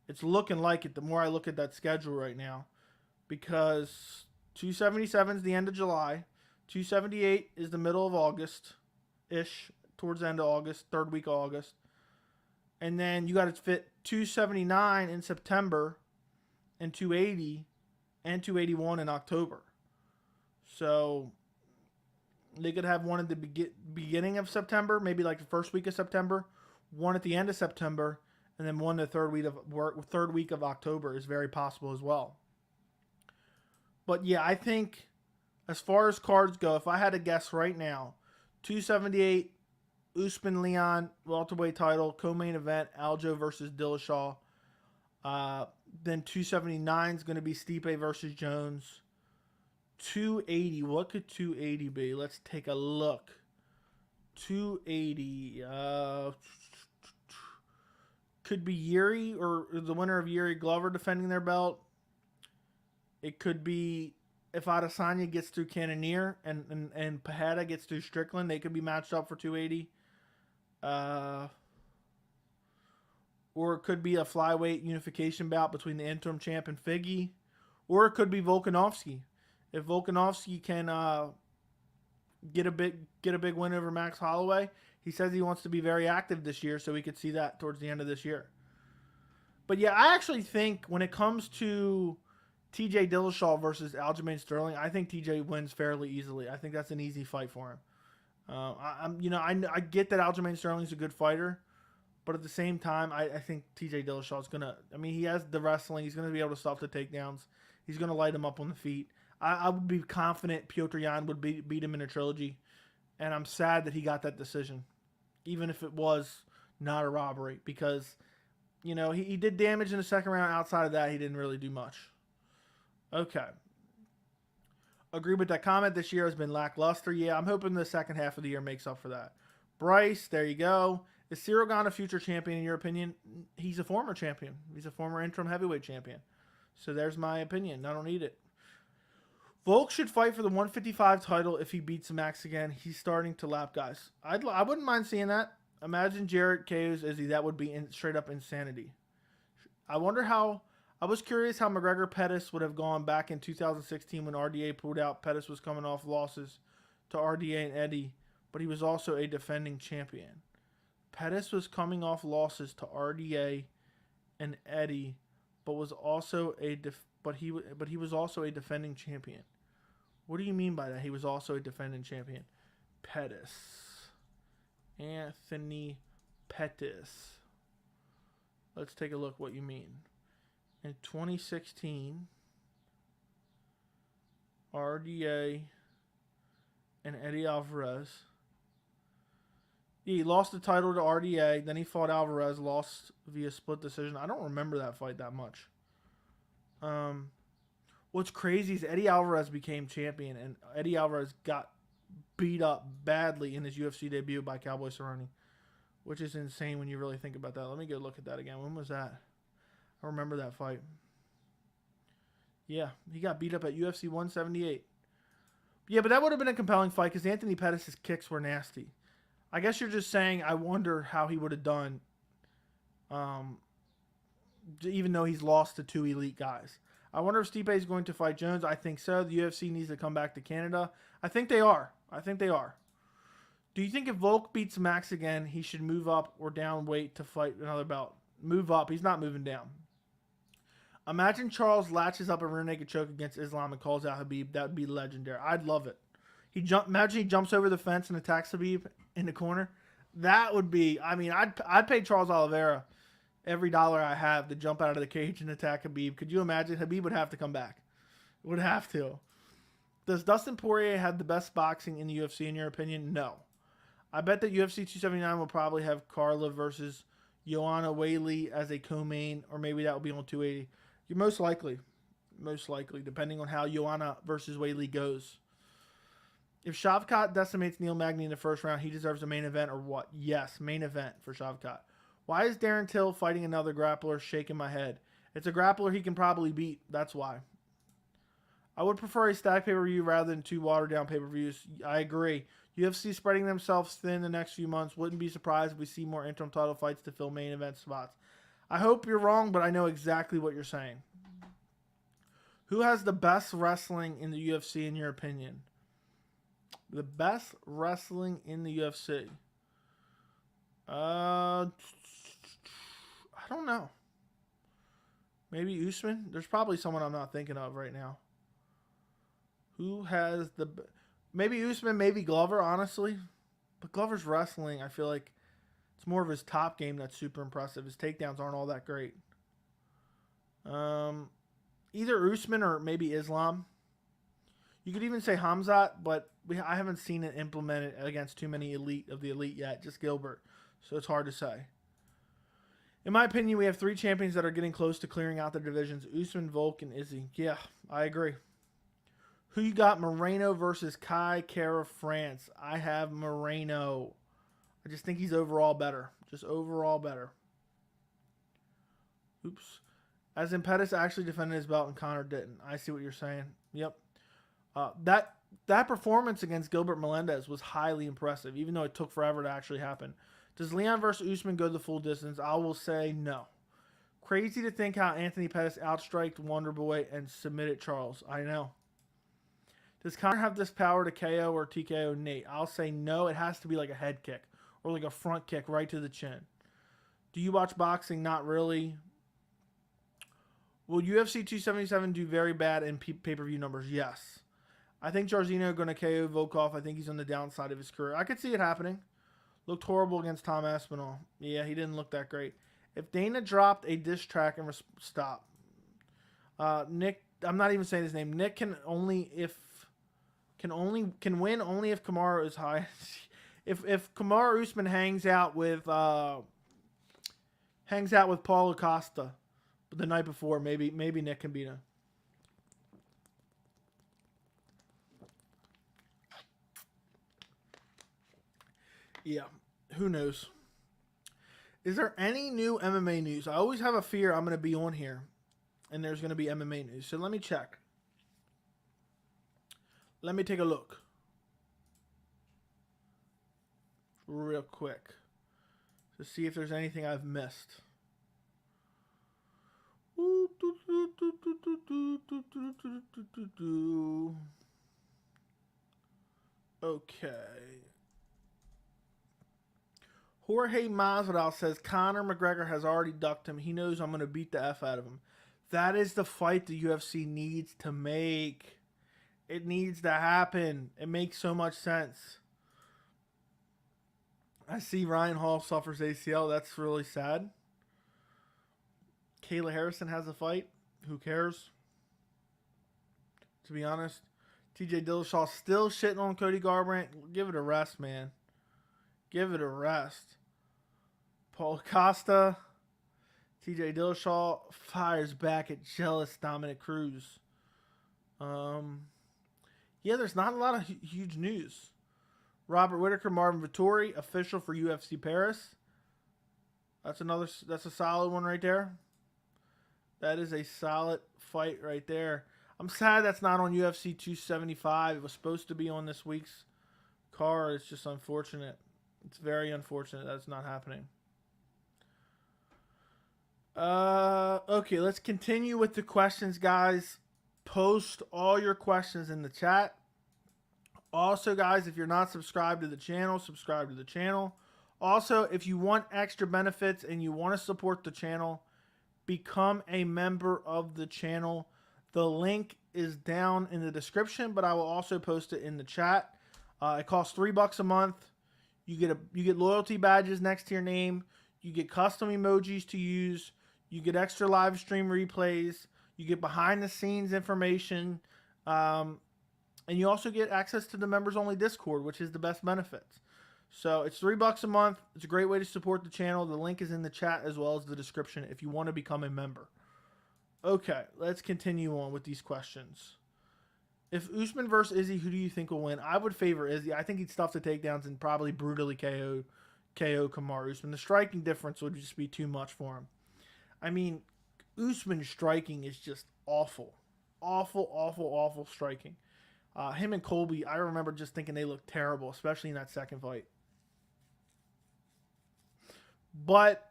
A: It's looking like it the more I look at that schedule right now. Because 277 is the end of July. 278 is the middle of August-ish, towards the end of August, third week of August. And then you got to fit 279 in September and 280 and 281 in October. So they could have one at the beginning of September, maybe like the first week of September, one at the end of September, and then one the third week of October is very possible as well. But yeah, I think as far as cards go, if I had to guess right now, 278, Usman Leon, welterweight title, co-main event, Aljo versus Dillashaw. Then 279 is going to be Stipe versus Jones. 280, what could 280 be? Let's take a look. 280, could be Yuri or the winner of Yuri Glover defending their belt. It could be if Adesanya gets through Cannonier and Pajeda gets through Strickland, they could be matched up for 280. Or it could be a flyweight unification bout between the interim champ and Figgy. Or it could be Volkanovski. If Volkanovski can get a big win over Max Holloway, he says he wants to be very active this year, so we could see that towards the end of this year. But yeah, I actually think when it comes to TJ Dillashaw versus Aljamain Sterling, I think TJ wins fairly easily. I think that's an easy fight for him. I get that Aljamain Sterling's a good fighter, but at the same time, I think TJ Dillashaw is gonna. I mean, he has the wrestling. He's gonna be able to stop the takedowns. He's gonna light him up on the feet. I would be confident Petr Yan would beat him in a trilogy, and I'm sad that he got that decision, even if it was not a robbery, because he did damage in the second round. Outside of that, he didn't really do much. Okay. Agree with that comment. This year has been lackluster. Yeah, I'm hoping the second half of the year makes up for that. Bryce, there you go. Is Cyril Gane a future champion in your opinion? He's a former champion. He's a former interim heavyweight champion. So there's my opinion. I don't need it. Volk should fight for the 155 title if he beats Max again. He's starting to lap guys. I wouldn't mind seeing that. Imagine Jarrett KOs Izzy. That would be straight up insanity. I wonder how. I was curious how McGregor Pettis would have gone back in 2016 when RDA pulled out. Pettis was coming off losses to RDA and Eddie, but he was also a defending champion. Pettis was coming off losses to RDA and Eddie, but was also he was also a defending champion. What do you mean by that? He was also a defending champion. Pettis. Anthony Pettis. Let's take a look what you mean. In 2016, RDA and Eddie Alvarez. He lost the title to RDA, then he fought Alvarez, lost via split decision. I don't remember that fight that much. What's crazy is Eddie Alvarez became champion, and Eddie Alvarez got beat up badly in his UFC debut by Cowboy Cerrone, which is insane when you really think about that. Let me go look at that again. When was that? I remember that fight. Yeah, he got beat up at UFC 178. Yeah, but that would have been a compelling fight because Anthony Pettis' kicks were nasty. I guess you're just saying I wonder how he would have done, even though he's lost to two elite guys. I wonder if Stipe is going to fight Jones. I think so. The UFC needs to come back to Canada. I think they are. Do you think if Volk beats Max again, he should move up or down weight to fight another bout? Move up. He's not moving down. Imagine Charles latches up a rear naked choke against Islam and calls out Khabib. That would be legendary. I'd love it. Imagine he jumps over the fence and attacks Khabib in the corner. That would be. I mean, I'd pay Charles Oliveira every dollar I have to jump out of the cage and attack Khabib. Could you imagine? Khabib would have to come back. Would have to. Does Dustin Poirier have the best boxing in the UFC in your opinion? No. I bet that UFC 279 will probably have Carla versus Joanna Whaley as a co-main, or maybe that will be on 280. You're most likely, depending on how Joanna versus Whaley goes. If Shavkat decimates Neil Magny in the first round, he deserves a main event or what? Yes, main event for Shavkat. Why is Darren Till fighting another grappler? Shaking my head. It's a grappler he can probably beat. That's why. I would prefer a stacked pay-per-view rather than two watered-down pay-per-views. I agree. UFC spreading themselves thin the next few months. Wouldn't be surprised if we see more interim title fights to fill main event spots. I hope you're wrong, but I know exactly what you're saying. Who has the best wrestling in the UFC in your opinion? The best wrestling in the UFC? I don't know. Maybe Usman? There's probably someone I'm not thinking of right now. Who has the... Maybe Usman, maybe Glover, honestly. But Glover's wrestling, I feel like it's more of his top game that's super impressive. His takedowns aren't all that great. Either Usman or maybe Islam. You could even say Hamzat, but I haven't seen it implemented against too many elite of the elite yet. Just Gilbert. So it's hard to say. In my opinion, we have three champions that are getting close to clearing out their divisions. Usman, Volk, and Izzy. Yeah, I agree. Who you got? Moreno versus Kai Kara France. I have Moreno. I just think he's overall better. Just overall better. Oops. As in Pettis actually defended his belt and Conor didn't. I see what you're saying. Yep. That performance against Gilbert Melendez was highly impressive, even though it took forever to actually happen. Does Leon versus Usman go the full distance? I will say no. Crazy to think how Anthony Pettis outstriked Wonderboy and submitted Charles. I know. Does Conor have this power to KO or TKO Nate? I'll say no. It has to be like a head kick or like a front kick right to the chin. Do you watch boxing? Not really. Will UFC 277 do very bad in pay-per-view numbers? Yes. I think Jairzinho going to KO Volkov. I think he's on the downside of his career. I could see it happening. Looked horrible against Tom Aspinall. Yeah, he didn't look that great. If Dana dropped a diss track and stop. Nick, I'm not even saying his name. Nick can win only if Kamaru is high. if Kamaru Usman hangs out with Paulo Costa the night before, maybe Nick can beat him. Yeah, who knows? Is there any new MMA news? I always have a fear I'm going to be on here and there's going to be MMA news. So let me check. Let me take a look. Real quick. To see if there's anything I've missed. Okay. Jorge Masvidal says Conor McGregor has already ducked him. He knows I'm going to beat the F out of him. That is the fight the UFC needs to make. It needs to happen. It makes so much sense. I see Ryan Hall suffers ACL. That's really sad. Kayla Harrison has a fight. Who cares? To be honest. TJ Dillashaw still shitting on Cody Garbrandt. Give it a rest, man. Give it a rest. Paul Costa. TJ Dillashaw fires back at jealous Dominic Cruz. Yeah, there's not a lot of huge news. Robert Whittaker, Marvin Vettori, official for UFC Paris. That's a solid one right there. That is a solid fight right there. I'm sad that's not on UFC 275. It was supposed to be on this week's card. It's just unfortunate. It's very unfortunate that it's not happening. Okay, let's continue with the questions, guys. Post all your questions in the chat. Also, guys, if you're not subscribed to the channel, subscribe to the channel. Also, if you want extra benefits and you want to support the channel, become a member of the channel. The link is down in the description, but I will also post it in the chat. It costs $3 a month. You get loyalty badges next to your name. You get custom emojis to use. You get extra live stream replays. You get behind the scenes information. And you also get access to the members only Discord, which is the best benefits. So it's $3 a month. It's a great way to support the channel. The link is in the chat as well as the description if you want to become a member. Okay, let's continue on with these questions. If Usman versus Izzy, who do you think will win? I would favor Izzy. I think he'd stuff the takedowns and probably brutally KO Kamaru Usman. The striking difference would just be too much for him. I mean, Usman's striking is just awful. Awful, awful, awful striking. Him and Colby, I remember just thinking they looked terrible, especially in that second fight. But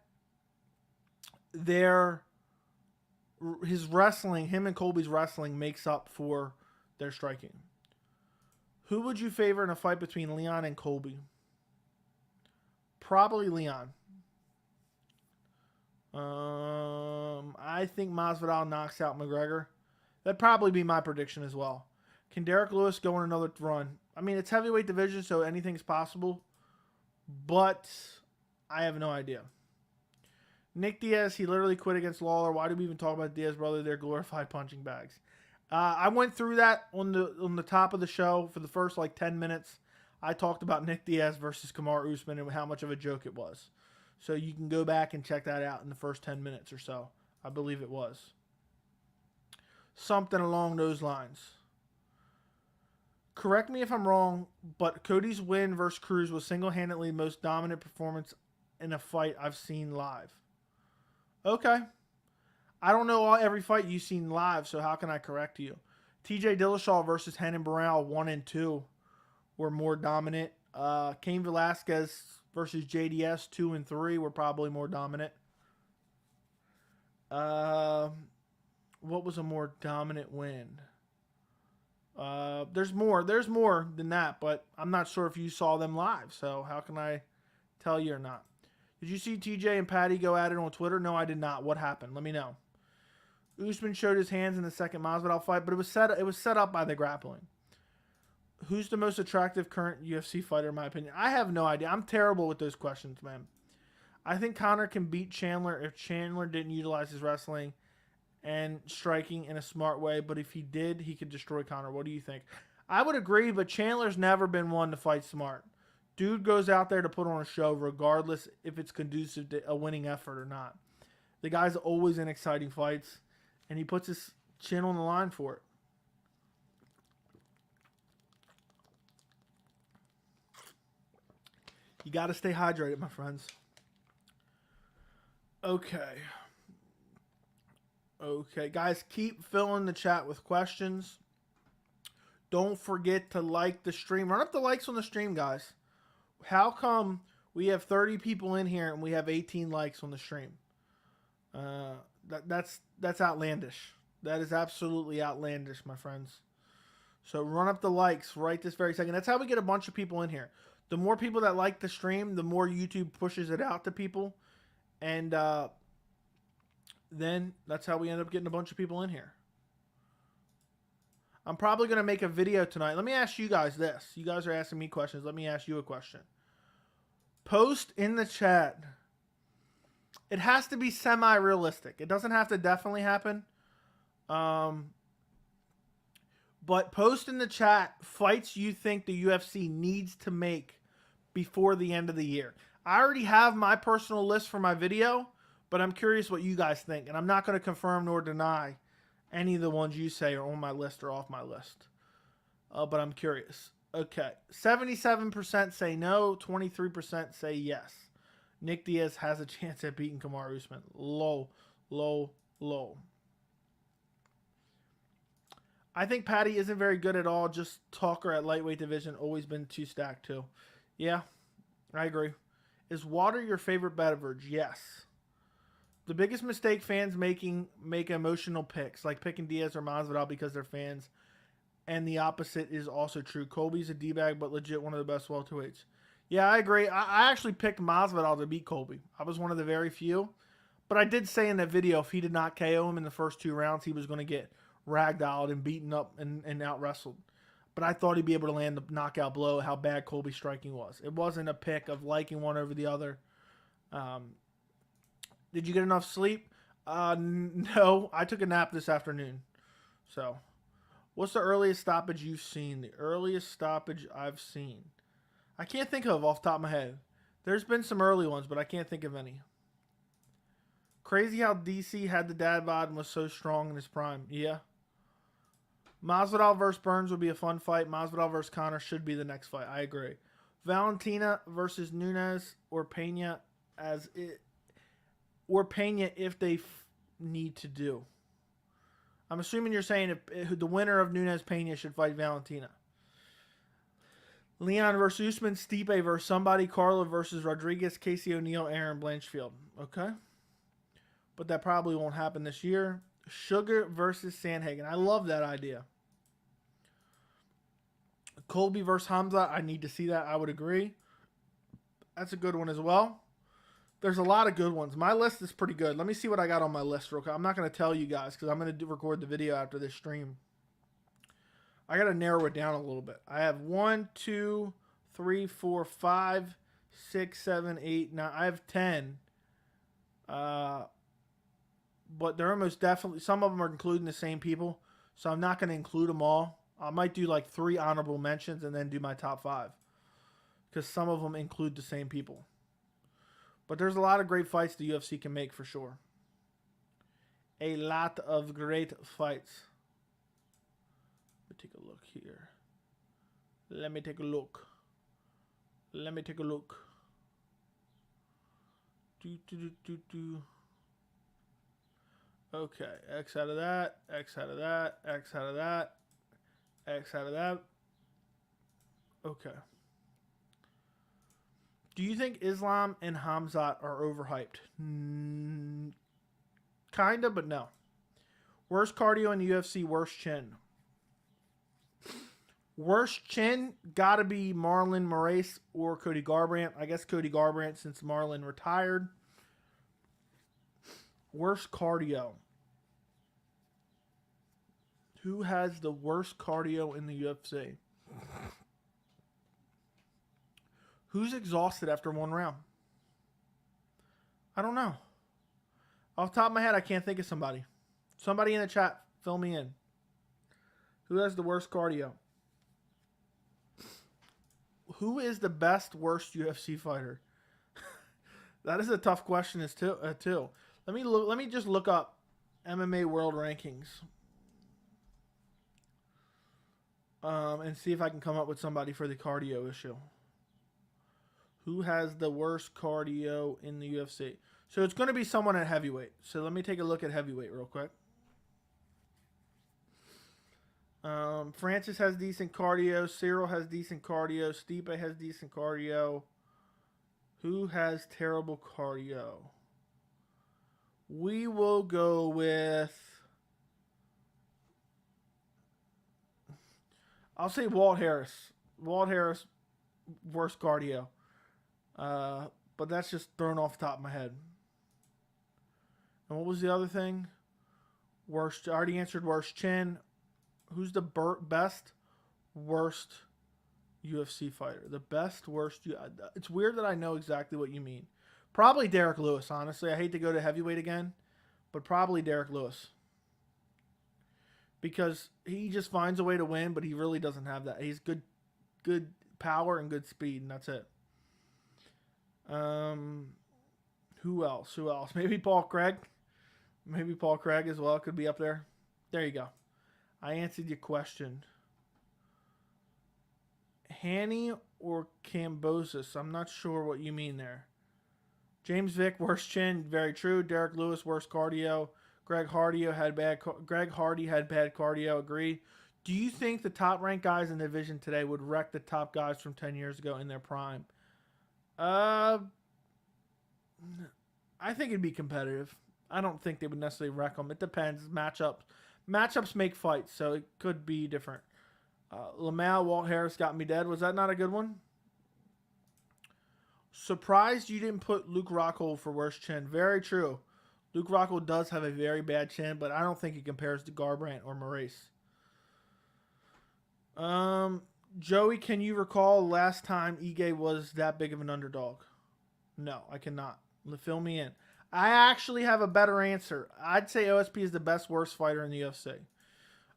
A: his wrestling, him and Colby's wrestling makes up for their striking. Who would you favor in a fight between Leon and Colby? Probably Leon. I think Masvidal knocks out McGregor. That'd probably be my prediction as well. Can Derek Lewis go on another run? I mean, it's heavyweight division, so anything's possible. But I have no idea. Nick Diaz, he literally quit against Lawler. Why do we even talk about Diaz, brother? They're glorified punching bags. I went through that on the top of the show for the first 10 minutes. I talked about Nick Diaz versus Kamaru Usman and how much of a joke it was. So you can go back and check that out in the first 10 minutes or so. I believe it was. Something along those lines. Correct me if I'm wrong, but Cody's win versus Cruz was single-handedly the most dominant performance in a fight I've seen live. Okay. I don't know every fight you've seen live, so how can I correct you? TJ Dillashaw versus Renan Barão 1 and 2 were more dominant. Cain Velasquez versus JDS 2 and 3 were probably more dominant. What was a more dominant win? There's more than that, but I'm not sure if you saw them live, so how can I tell you or not? Did you see TJ and Patty go at it on Twitter? No, I did not. What happened? Let me know. Usman showed his hands in the second Masvidal fight, but it was set up by the grappling. Who's the most attractive current UFC fighter, in my opinion? I have no idea. I'm terrible with those questions, man. I think Conor can beat Chandler if Chandler didn't utilize his wrestling and striking in a smart way, but if he did, he could destroy Conor. What do you think? I would agree, but Chandler's never been one to fight smart. Dude goes out there to put on a show regardless if it's conducive to a winning effort or not. The guy's always in exciting fights, and he puts his chin on the line for it. You got to stay hydrated, my friends. Okay. Okay, guys, keep filling the chat with questions. Don't forget to like the stream. Run up the likes on the stream, guys. How come we have 30 people in here and we have 18 likes on the stream? That's outlandish. That is absolutely outlandish, my friends. So run up the likes right this very second. That's how we get a bunch of people in here. The more people that like the stream, the more YouTube pushes it out to people. And then that's how we end up getting a bunch of people in here. I'm probably going to make a video tonight. Let me ask you guys this. You guys are asking me questions. Let me ask you a question. Post in the chat. It has to be semi-realistic. It doesn't have to definitely happen. But post in the chat fights you think the UFC needs to make before the end of the year. I already have my personal list for my video, but I'm curious what you guys think. And I'm not going to confirm nor deny any of the ones you say are on my list or off my list. But I'm curious. Okay. 77% say no. 23% say yes. Nick Diaz has a chance at beating Kamaru Usman. Low. I think Patty isn't very good at all. Just talker at lightweight division. Always been too stacked too. Yeah, I agree. Is water your favorite beverage? Yes. The biggest mistake fans make emotional picks, like picking Diaz or Masvidal because they're fans. And the opposite is also true. Colby's a D-bag, but legit one of the best welterweights. Yeah, I agree. I actually picked Masvidal to beat Colby. I was one of the very few. But I did say in that video, if he did not KO him in the first 2 rounds, he was going to get ragdolled and beaten up and out-wrestled. But I thought he'd be able to land the knockout blow, how bad Colby's striking was. It wasn't a pick of liking one over the other. Did you get enough sleep? No, I took a nap this afternoon. So, what's the earliest stoppage you've seen? The earliest stoppage I've seen. I can't think of off the top of my head. There's been some early ones, but I can't think of any. Crazy how DC had the dad bod and was so strong in his prime. Yeah. Masvidal versus Burns would be a fun fight. Masvidal versus Conor should be the next fight. I agree. Valentina versus Nunes or Pena if they need to do. I'm assuming you're saying if the winner of Nunes Pena should fight Valentina. Leon versus Usman, Stipe versus somebody, Carla versus Rodriguez, Casey O'Neill, Aaron Blanchfield. Okay. But that probably won't happen this year. Sugar versus Sandhagen. I love that idea. Colby versus Hamza. I need to see that. I would agree. That's a good one as well. There's a lot of good ones. My list is pretty good. Let me see what I got on my list real quick. I'm not going to tell you guys because I'm going to record the video after this stream. I got to narrow it down a little bit. I have 1, 2, 3, 4, 5, 6, 7, 8, 9. I have 10. But they're almost definitely, some of them are including the same people. So I'm not going to include them all. I might do like 3 honorable mentions and then do my top 5. Because some of them include the same people. But there's a lot of great fights the UFC can make for sure. A lot of great fights. Let me take a look here. Let me take a look. Okay, X out of that, X out of that, X out of that, X out of that. Okay. Do you think Islam and Hamzat are overhyped? Kinda, but no. Worst cardio in the UFC, worst chin. Worst chin, gotta be Marlon Moraes or Cody Garbrandt. I guess Cody Garbrandt since Marlon retired. Worst cardio. Who has the worst cardio in the UFC? Who's exhausted after 1 round? I don't know. Off the top of my head, I can't think of somebody. Somebody in the chat, fill me in. Who has the worst cardio? Who is the best, worst UFC fighter? That is a tough question too. Let me just look up MMA World Rankings. And see if I can come up with somebody for the cardio issue. Who has the worst cardio in the UFC? So it's going to be someone at heavyweight. So let me take a look at heavyweight real quick. Francis has decent cardio. Cyril has decent cardio. Stipe has decent cardio. Who has terrible cardio? We will go with... I'll say Walt Harris. Walt Harris, worst cardio. But that's just thrown off the top of my head. And what was the other thing? Worst. I already answered worst chin. Who's the best, worst UFC fighter? The best, worst. It's weird that I know exactly what you mean. Probably Derek Lewis, honestly. I hate to go to heavyweight again, but probably Derek Lewis. Because he just finds a way to win, but he really doesn't have that. He's good power and good speed, and that's it. Who else? Maybe Paul Craig. Maybe Paul Craig as well could be up there. There you go. I answered your question. Haney or Cambosis? I'm not sure what you mean there. James Vick, worst chin. Very true. Derek Lewis, worst cardio. Greg Hardy had bad cardio. Agree. Do you think the top-ranked guys in the division today would wreck the top guys from 10 years ago in their prime? I think it'd be competitive. I don't think they would necessarily wreck them. It depends. Matchups make fights, so it could be different. Lamau, Walt Harris got me dead. Was that not a good one? Surprised you didn't put Luke Rockhold for worst chin. Very true. Luke Rockhold does have a very bad chin, but I don't think he compares to Garbrandt or Maurice. Joey, can you recall last time Ige was that big of an underdog? No, I cannot. Fill me in. I actually have a better answer. I'd say OSP is the best worst fighter in the UFC.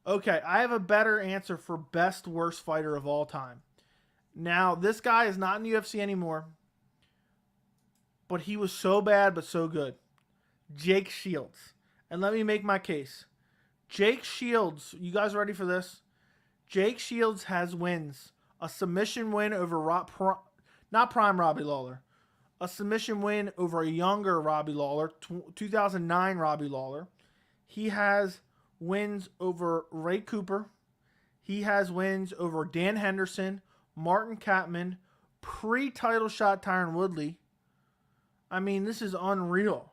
A: Okay, I have a better answer for best worst fighter of all time. Now, this guy is not in the UFC anymore, but he was so bad but so good. Jake Shields. And let me make my case. Jake Shields, you guys ready for this? Jake Shields has wins. A submission win over not prime Robbie Lawler. A submission win over a younger Robbie Lawler, 2009 Robbie Lawler. He has wins over Ray Cooper. He has wins over Dan Henderson, Martin Kampmann, pre-title shot Tyron Woodley. I mean, this is unreal.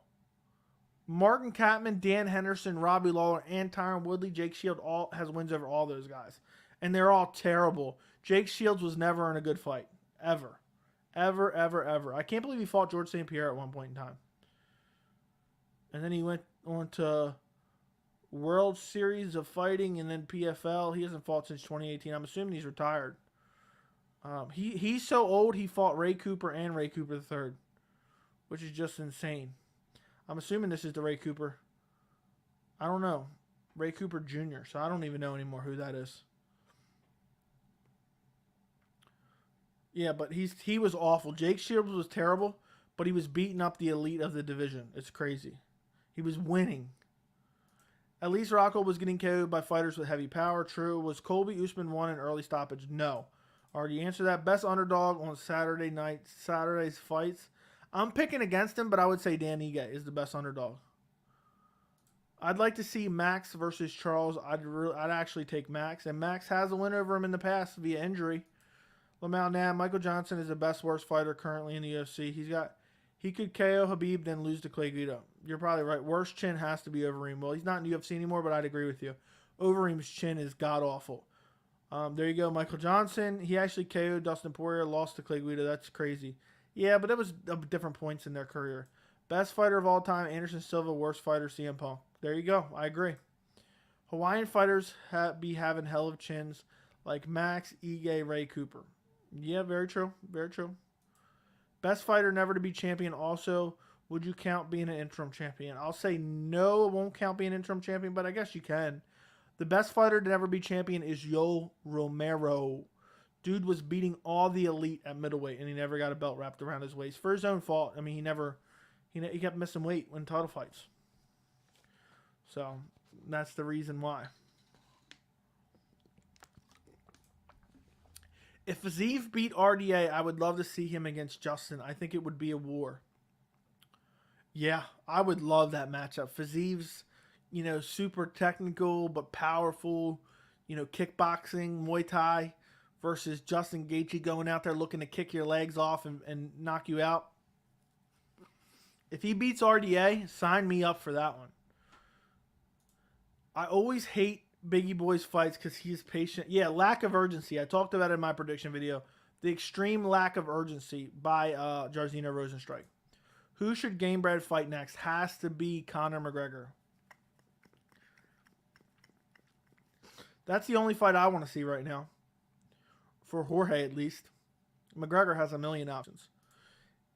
A: Martin Kampmann, Dan Henderson, Robbie Lawler, and Tyron Woodley. Jake Shields all has wins over all those guys. And they're all terrible. Jake Shields was never in a good fight. Ever. Ever, ever, ever. I can't believe he fought George St. Pierre at one point in time. And then he went on to World Series of Fighting and then PFL. He hasn't fought since 2018. I'm assuming he's retired. He's so old he fought Ray Cooper and Ray Cooper III, which is just insane. I'm assuming this is the Ray Cooper. I don't know. Ray Cooper Jr., so I don't even know anymore who that is. Yeah, but he was awful. Jake Shields was terrible, but he was beating up the elite of the division. It's crazy. He was winning. At least Rocco was getting KO'd by fighters with heavy power. True. Was Colby Usman won in early stoppage? No. Already answered that. Best underdog on Saturday's fights. I'm picking against him, but I would say Dan Ige is the best underdog. I'd like to see Max versus Charles. I'd actually take Max, and Max has a win over him in the past via injury. Lamau Nam, Michael Johnson is the best worst fighter currently in the UFC. He could KO Habib, then lose to Clay Guida. You're probably right. Worst chin has to be Overeem. Well, he's not in the UFC anymore, but I'd agree with you. Overeem's chin is god-awful. There you go, Michael Johnson. He actually KO'd Dustin Poirier, lost to Clay Guida. That's crazy. Yeah, but it was different points in their career. Best fighter of all time, Anderson Silva. Worst fighter, CM Punk. There you go. I agree. Hawaiian fighters be having hell of chins like Max, Ige, Ray Cooper. Yeah, very true. Very true. Best fighter never to be champion. Also, would you count being an interim champion? I'll say no, it won't count being an interim champion, but I guess you can. The best fighter to never be champion is Yoel Romero. Dude was beating all the elite at middleweight, and he never got a belt wrapped around his waist. For his own fault. I mean, he kept missing weight when title fights. So, that's the reason why. If Fiziev beat RDA, I would love to see him against Justin. I think it would be a war. Yeah, I would love that matchup. Fiziev's, super technical but powerful. kickboxing, Muay Thai, versus Justin Gaethje going out there looking to kick your legs off and knock you out. If he beats RDA, sign me up for that one. I always hate Biggie Boy's fights because he's patient. Yeah, lack of urgency. I talked about it in my prediction video. The extreme lack of urgency by Jairzinho Rozenstruik. Who should Gamebred fight next? Has to be Conor McGregor. That's the only fight I want to see right now. For Jorge, at least. McGregor has a million options.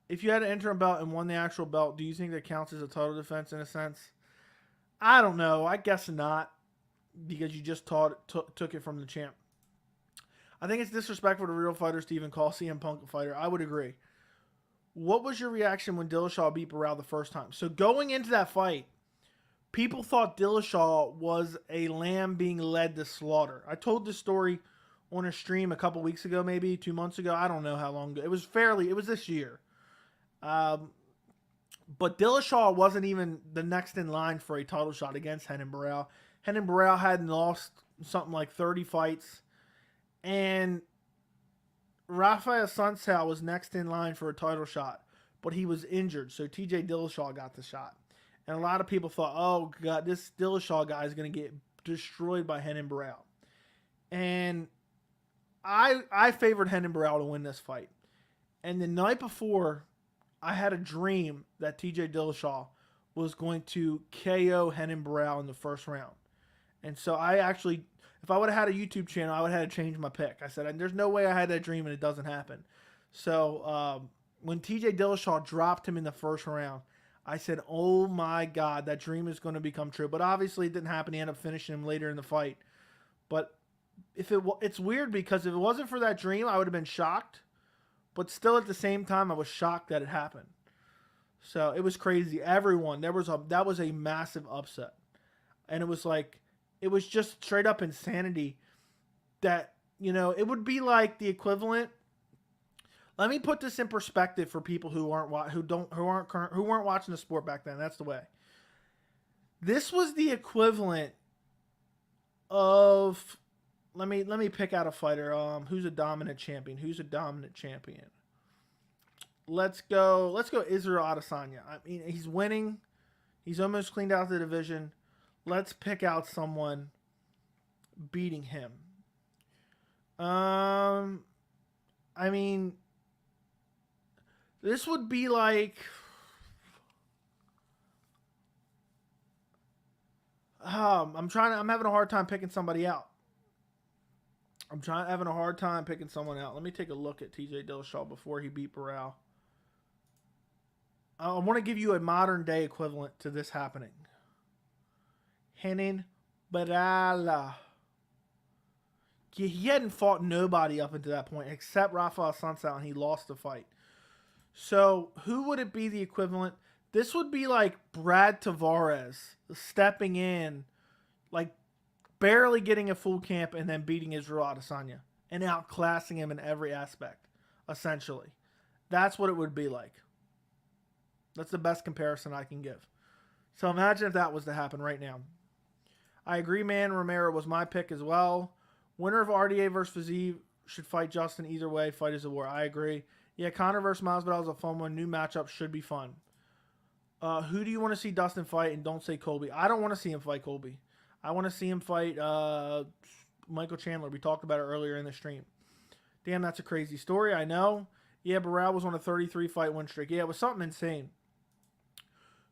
A: If you had an interim belt and won the actual belt, do you think that counts as a title defense in a sense? I don't know. I guess not. Because you just took it from the champ. I think it's disrespectful to real fighters to even call CM Punk a fighter. I would agree. What was your reaction when Dillashaw beat Burrell the first time? So going into that fight, people thought Dillashaw was a lamb being led to slaughter. I told this story on a stream a couple weeks ago, maybe 2 months ago. I don't know how long ago. It was this year. But Dillashaw wasn't even the next in line for a title shot against Renan Barão. Renan Barão hadn't lost something like 30 fights. And Rafael Sunsao was next in line for a title shot, but he was injured, so TJ Dillashaw got the shot. And a lot of people thought, oh, God, this Dillashaw guy is going to get destroyed by Renan Barão. And I favored Renan Barão to win this fight. And the night before, I had a dream that TJ Dillashaw was going to KO Renan Barão in the first round. And so I actually, if I would have had a YouTube channel, I would have had to change my pick. I said, there's no way I had that dream and it doesn't happen. So when TJ Dillashaw dropped him in the first round, I said, oh my God, that dream is going to become true. But obviously it didn't happen. He ended up finishing him later in the fight. But it's weird because if it wasn't for that dream, I would have been shocked. But still at the same time, I was shocked that it happened. So it was crazy. Everyone, that was a massive upset. And it was just straight up insanity that, it would be like the equivalent. Let me put this in perspective for people who weren't watching the sport back then. That's the way. This was the equivalent of, let me pick out a fighter. Who's a dominant champion? Let's go Israel Adesanya. I mean, he's winning. He's almost cleaned out the division. Let's pick out someone beating him. I mean, this would be like, I'm having a hard time picking somebody out. Having a hard time picking someone out. Let me take a look at TJ Dillashaw before he beat Barão. I want to give you a modern day equivalent to this happening. Renan Barão. He hadn't fought nobody up until that point except Rafael Sunsao, and he lost the fight. So who would it be the equivalent? This would be like Brad Tavares stepping in, like barely getting a full camp and then beating Israel Adesanya and outclassing him in every aspect, essentially. That's what it would be like. That's the best comparison I can give. So imagine if that was to happen right now. I agree, man. Romero was my pick as well. Winner of RDA versus Fiziev should fight Justin either way. Fight is a war. I agree. Yeah, Conor versus Masvidal is a fun one. New matchup should be fun. Who do you want to see Dustin fight? And don't say Colby. I don't want to see him fight Colby. I want to see him fight Michael Chandler. We talked about it earlier in the stream. Damn, that's a crazy story. I know. Yeah, Barão was on a 33-fight win streak. Yeah, it was something insane.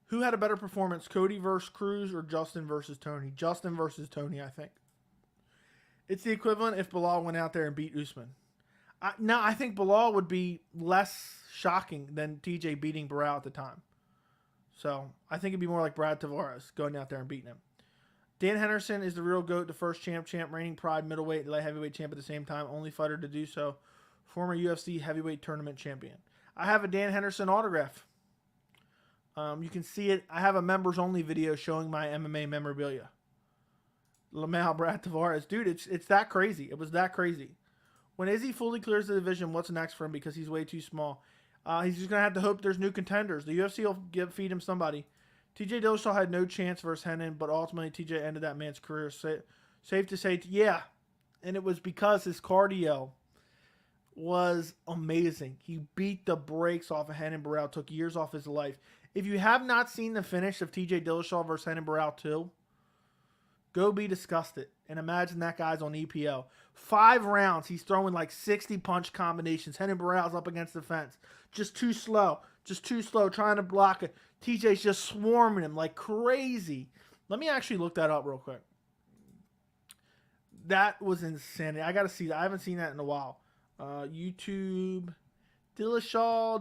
A: Who had a better performance, Cody versus Cruz or Justin versus Tony? Justin versus Tony, I think. It's the equivalent if Bilal went out there and beat Usman. I think Bilal would be less shocking than TJ beating Barão at the time. So I think it'd be more like Brad Tavares going out there and beating him. Dan Henderson is the real GOAT, the first champ, reigning Pride, middleweight, light heavyweight champ at the same time. Only fighter to do so. Former UFC heavyweight tournament champion. I have a Dan Henderson autograph. You can see it. I have a members only video showing my MMA memorabilia. Lamau, Brad Tavares. Dude, it's that crazy. It was that crazy. When Izzy fully clears the division, what's next for him? Because he's way too small. He's just going to have to hope there's new contenders. The UFC will feed him somebody. TJ Dillashaw had no chance versus Renan, but ultimately TJ ended that man's career. Safe to say, yeah, And it was because his cardio was amazing. He beat the brakes off of Renan Barão, took years off his life. If you have not seen the finish of TJ Dillashaw versus Renan Barão 2, go be disgusted and imagine that guy's on EPO. 5 rounds, he's throwing like 60 punch combinations. Renan Barão's up against the fence. Just too slow, trying to block it. TJ's just swarming him like crazy. Let me actually look that up real quick. That was insanity. I got to see that. I haven't seen that in a while. YouTube, Dillashaw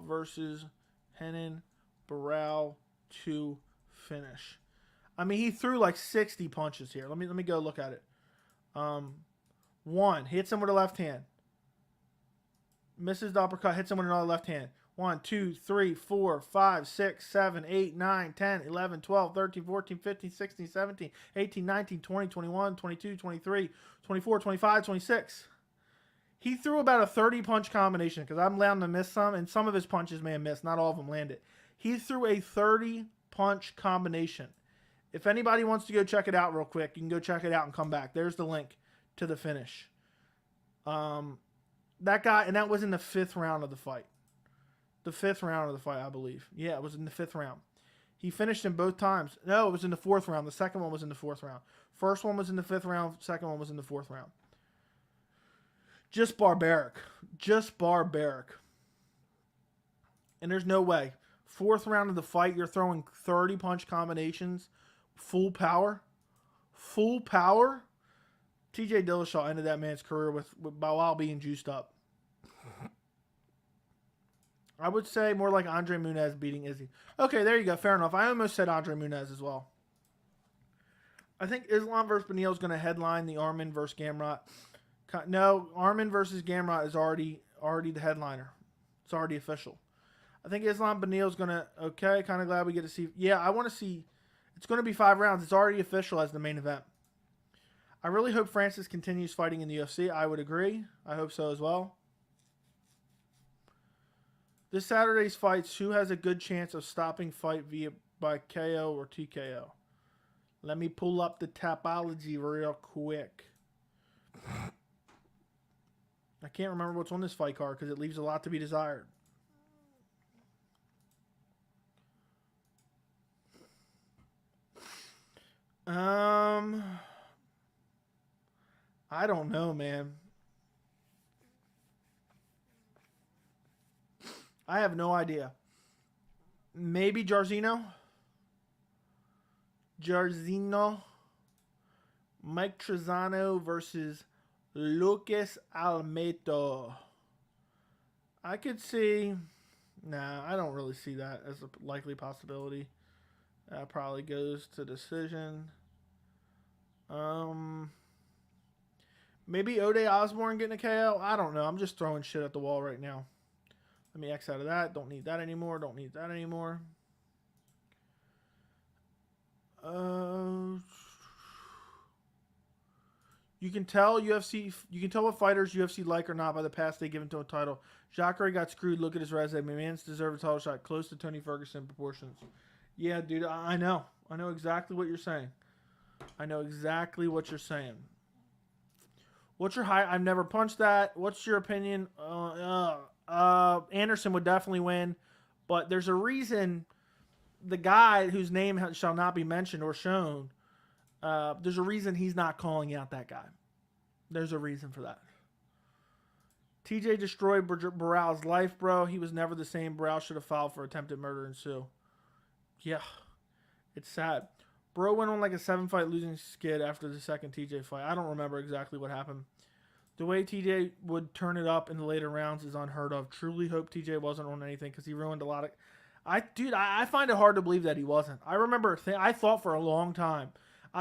A: versus Renan Barão to finish. I mean, he threw like 60 punches here. Let me go look at it. 1, hits him with the left hand. Misses the uppercut, hits him with another left hand. 1, 2, 3, 4, 5, 6, 7, 8, 9, 10, 11, 12, 13, 14, 15, 16, 17, 18, 19, 20, 21, 22, 23, 24, 25, 26. He threw about a 30 punch combination because I'm allowed to miss some, and some of his punches may have missed. Not all of them landed. He threw a 30 punch combination. If anybody wants to go check it out real quick, you can go check it out and come back. There's the link to the finish. That guy, and that was in the 5th round of the fight. The 5th round of the fight, I believe. Yeah, it was in the 5th round. He finished him both times. No, it was in the 4th round. The second one was in the 4th round. First one was in the 5th round. Second one was in the 4th round. Just barbaric. Just barbaric. And there's no way. 4th round of the fight, you're throwing 30 punch combinations. Full power. Full power. TJ Dillashaw ended that man's career while being juiced up. I would say more like Andre Muniz beating Izzy. Okay, there you go. Fair enough. I almost said Andre Muniz as well. I think Islam versus Beneil is going to headline the Arman versus Gamrot. No, Arman versus Gamrot is already the headliner. It's already official. I think Islam Beneil is going to... Okay, kind of glad we get to see... Yeah, I want to see... It's going to be 5 rounds. It's already official as the main event. I really hope Francis continues fighting in the UFC. I would agree. I hope so as well. This Saturday's fights, who has a good chance of stopping fight by KO or TKO? Let me pull up the Tapology real quick. I can't remember what's on this fight card because it leaves a lot to be desired. I don't know, man. I have no idea. Maybe Jairzinho. Mike Trizano versus Lucas Almeida. I could see... Nah, I don't really see that as a likely possibility. That probably goes to decision. Maybe Ode Osborne getting a KO. I don't know. I'm just throwing shit at the wall right now. Let me X out of that. Don't need that anymore. Don't need that anymore. You can tell UFC. You can tell what fighters UFC like or not by the pass they give into a title. Jacare got screwed. Look at his resume. Man's deserved a title shot close to Tony Ferguson proportions. Yeah, dude. I know. I know exactly what you're saying. I know exactly what you're saying. What's your high? I've never punched that. What's your opinion? Anderson would definitely win, but there's a reason the guy whose name shall not be mentioned or shown, there's a reason he's not calling out that guy. There's a reason for that. TJ destroyed Barão's life, bro. He was never the same. Barão should have filed for attempted murder and sue. Yeah, it's sad. Bro went on like a 7-fight losing skid after the second TJ fight. I don't remember exactly what happened. The way TJ would turn it up in the later rounds is unheard of. Truly hope TJ wasn't on anything because he ruined a lot of... I find it hard to believe that he wasn't. I remember... I thought for a long time.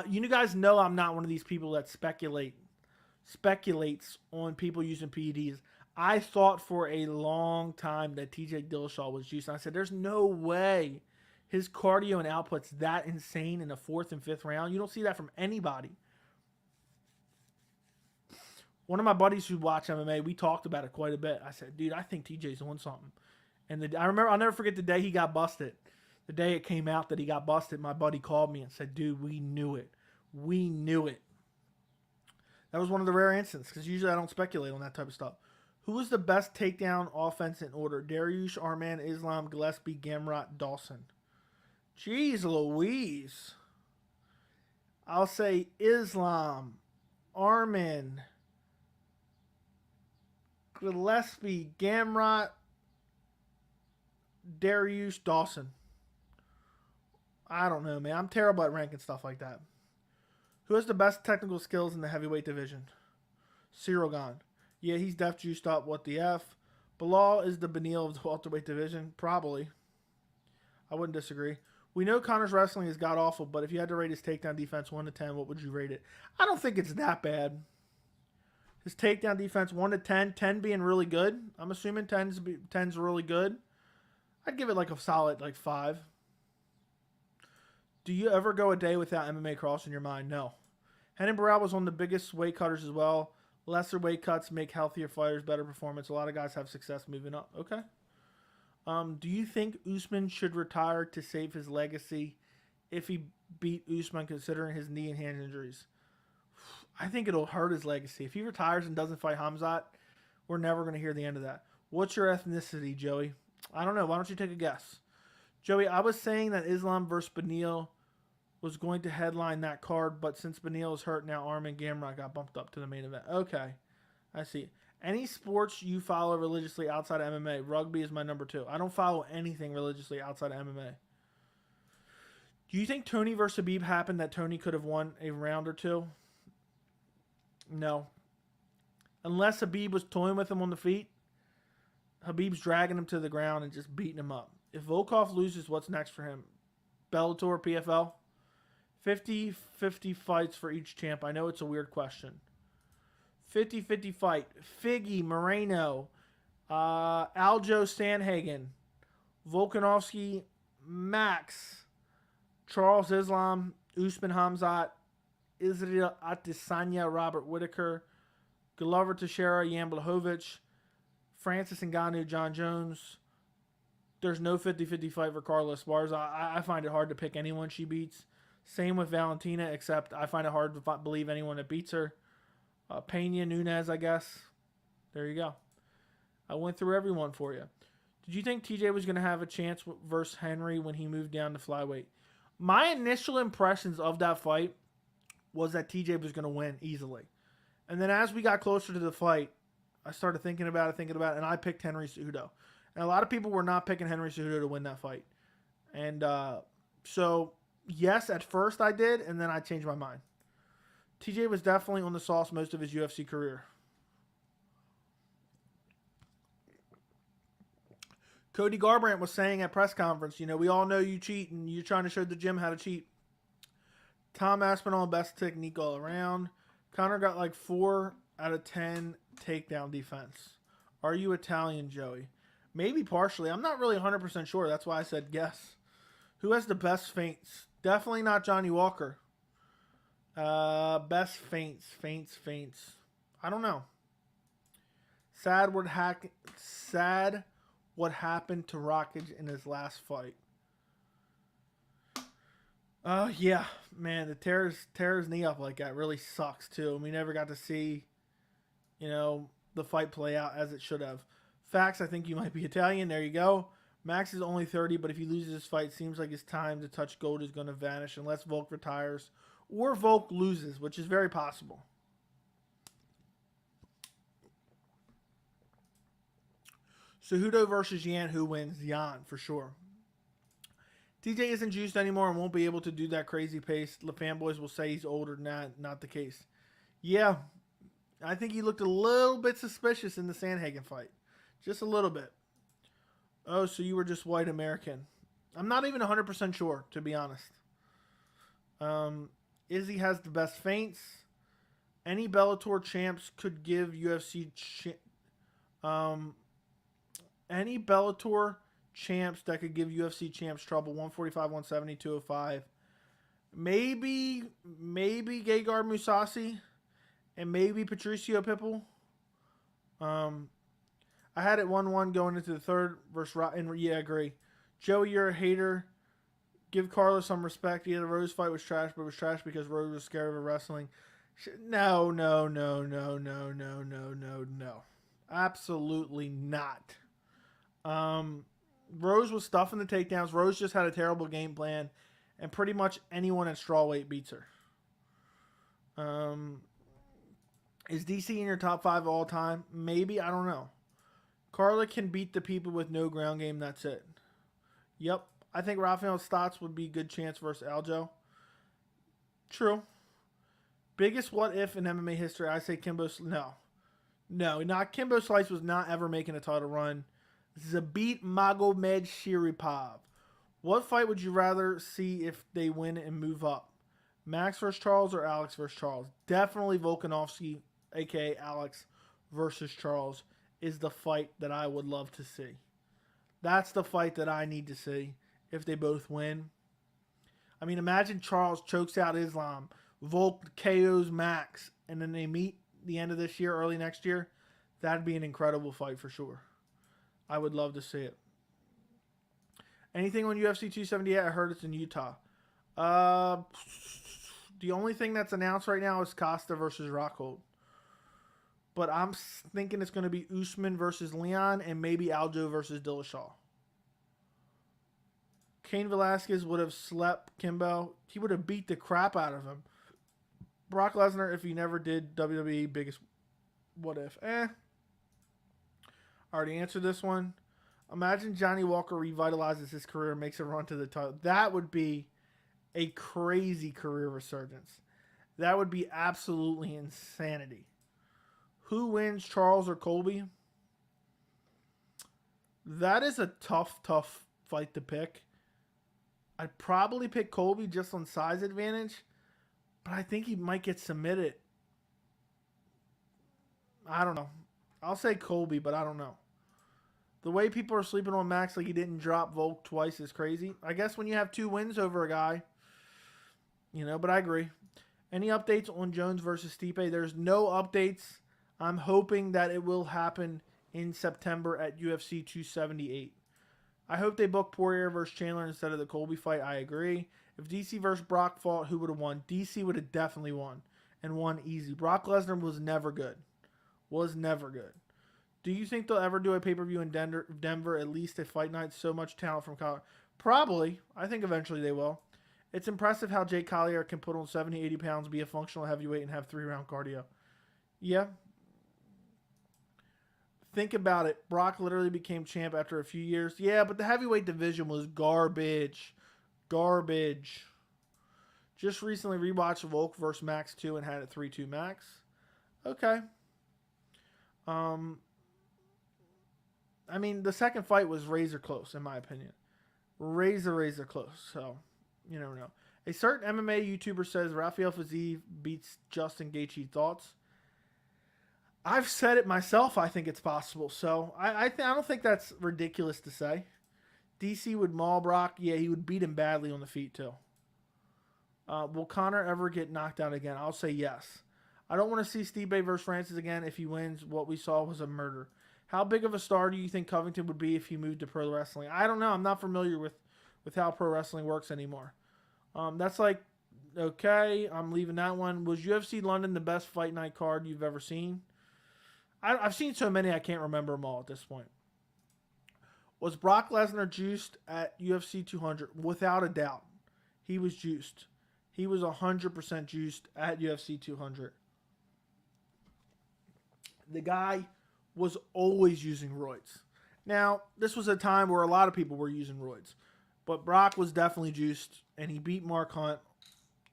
A: You guys know I'm not one of these people that speculates on people using PEDs. I thought for a long time that TJ Dillashaw was juiced. I said, there's no way his cardio and output's that insane in the 4th and 5th round. You don't see that from anybody. One of my buddies who watch MMA, we talked about it quite a bit. I said, dude, I think TJ's on something. And I remember, I'll never forget the day he got busted. The day it came out that he got busted, my buddy called me and said, dude, we knew it. We knew it. That was one of the rare instances because usually I don't speculate on that type of stuff. Who was the best takedown offense in order? Dariush, Arman, Islam, Gillespie, Gamrot, Dawson. Jeez Louise. I'll say Islam, Arman, Gillespie, Gamrot, Dariush, Dawson. I don't know, man. I'm terrible at ranking stuff like that. Who has the best technical skills in the heavyweight division? Cirogan. Yeah, he's def juiced up. What the F? Bilal is the Beneil of the welterweight division. Probably. I wouldn't disagree. We know Connor's wrestling is god-awful, but if you had to rate his takedown defense 1 to 10, what would you rate it? I don't think it's that bad. His takedown defense 1 to 10, 10 being really good. I'm assuming 10's really good. I'd give it like a solid 5. Do you ever go a day without MMA crossing your mind? No. Renan Barão was one of the biggest weight cutters as well. Lesser weight cuts make healthier fighters, better performance. A lot of guys have success moving up. Okay. Do you think Usman should retire to save his legacy if he beat Usman considering his knee and hand injuries? I think it'll hurt his legacy. If he retires and doesn't fight Khamzat, we're never going to hear the end of that. What's your ethnicity, Joey? I don't know. Why don't you take a guess? Joey, I was saying that Islam versus Beneil was going to headline that card, but since Beneil is hurt now, Arman Gamrot got bumped up to the main event. Okay, I see. Any sports you follow religiously outside of MMA? Rugby is my number 2. I don't follow anything religiously outside of MMA. Do you think Tony versus Khabib happened that Tony could have won a round or 2? No. Unless Khabib was toying with him on the feet, Khabib's dragging him to the ground and just beating him up. If Volkov loses, what's next for him? Bellator, PFL? 50-50 fights for each champ. I know it's a weird question. 50-50 fight. Figgy, Moreno, Aljo Sandhagen, Volkanovski, Max, Charles Islam, Usman Khamzat, Israel Adesanya, Robert Whittaker, Glover Teixeira, Jan Blachowicz, Francis Ngannou, John Jones. There's no 50-50 fight for Carla Esparza. I find it hard to pick anyone she beats. Same with Valentina, except I find it hard to believe anyone that beats her. Pena, Nunes, I guess. There you go. I went through everyone for you. Did you think TJ was going to have a chance versus Henry when he moved down to flyweight? My initial impressions of that fight was that TJ was going to win easily. And then as we got closer to the fight, I started thinking about it, and I picked Henry Cejudo. And a lot of people were not picking Henry Cejudo to win that fight. And so, yes, at first I did, and then I changed my mind. TJ was definitely on the sauce most of his UFC career. Cody Garbrandt was saying at press conference, we all know you cheat, and you're trying to show the gym how to cheat. Tom Aspinall, best technique all around. Connor got like 4 out of 10 takedown defense. Are you Italian, Joey? Maybe partially. I'm not really 100% sure. That's why I said guess. Who has the best feints? Definitely not Johnny Walker. Best feints. I don't know. Sad what happened to Rockage in his last fight. Yeah, man, the tear his knee up like that really sucks too. And we never got to see, the fight play out as it should have. Facts, I think you might be Italian. There you go. Max is only 30, but if he loses this fight, seems like his time to touch gold is going to vanish unless Volk retires or Volk loses, which is very possible. Cejudo versus Yan, who wins? Yan, for sure. TJ isn't juiced anymore and won't be able to do that crazy pace. The fanboys will say he's older than that. Not the case. Yeah, I think he looked a little bit suspicious in the Sandhagen fight. Just a little bit. Oh, so you were just white American. I'm not even 100% sure, to be honest. Izzy has the best feints. Any Bellator champs could give UFC... any Bellator champs that could give UFC champs trouble. 145, 170, 205. Maybe Gegard Mousasi. And maybe Patricio Pitbull. I had it 1-1 going into the third versus and yeah, I agree. Joey, you're a hater. Give Carlos some respect. Yeah, the Rose fight was trash, but it was trash because Rose was scared of her wrestling. No, no, no, no, no, no, no, no, no. Absolutely not. Rose was stuffing the takedowns. Rose just had a terrible game plan, and pretty much anyone at strawweight beats her. Is DC in your top 5 all time? Maybe. I don't know. Carla can beat the people with no ground game. That's it. Yep. I think Rafael Stotts would be a good chance versus Aljo. True. Biggest what if in MMA history? I say Kimbo. No. No, not Kimbo Slice was not ever making a title run. Zabit Magomed Sharipov. What fight would you rather see if they win and move up? Max versus Charles or Alex versus Charles? Definitely Volkanovski, a.k.a. Alex versus Charles, is the fight that I would love to see. That's the fight that I need to see if they both win. I mean, imagine Charles chokes out Islam, Volk KOs Max, and then they meet the end of this year, early next year. That'd be an incredible fight for sure. I would love to see it. Anything on UFC 278? I heard it's in Utah. The only thing that's announced right now is Costa versus Rockhold. But I'm thinking it's going to be Usman versus Leon and maybe Aljo versus Dillashaw. Cain Velasquez would have slept Kimbo. He would have beat the crap out of him. Brock Lesnar, if he never did WWE biggest what if? I already answered this one. Imagine Johnny Walker revitalizes his career and makes a run to the title. That would be a crazy career resurgence. That would be absolutely insanity. Who wins, Charles or Colby? That is a tough fight to pick. I'd probably pick Colby just on size advantage, but I think he might get submitted. I don't know. I'll say Colby, but I don't know. The way people are sleeping on Max like he didn't drop Volk twice is crazy. I guess when you have 2 wins over a guy, but I agree. Any updates on Jones versus Stipe? There's no updates. I'm hoping that it will happen in September at UFC 278. I hope they book Poirier versus Chandler instead of the Colby fight. I agree. If DC versus Brock fought, who would have won? DC would have definitely won, and won easy. Brock Lesnar was never good. Do you think they'll ever do a pay-per-view in Denver, at least a fight night? So much talent from Collier. Probably. I think eventually they will. It's impressive how Jake Collier can put on 70, 80 pounds, be a functional heavyweight, and have 3-round cardio. Yeah. Think about it. Brock literally became champ after a few years. Yeah, but the heavyweight division was garbage. Just recently rewatched Volk versus Max 2 and had it 3-2 Max. Okay. I mean, the second fight was razor close, in my opinion. Razor close. So, you never know. A certain MMA YouTuber says Rafael Fiziev beats Justin Gaethje. Thoughts? I've said it myself. I think it's possible. So, I don't think that's ridiculous to say. DC would maul Brock. Yeah, he would beat him badly on the feet, too. Will Conor ever get knocked out again? I'll say yes. I don't want to see Stipe versus Francis again. If he wins, what we saw was a murder. How big of a star do you think Covington would be if he moved to pro wrestling? I don't know. I'm not familiar with how pro wrestling works anymore. That's like, okay, I'm leaving that one. Was UFC London the best fight night card you've ever seen? I've seen so many I can't remember them all at this point. Was Brock Lesnar juiced at UFC 200? Without a doubt. He was juiced. He was 100% juiced at UFC 200. The guy was always using roids. Now, this was a time where a lot of people were using roids. But Brock was definitely juiced, and he beat Mark Hunt,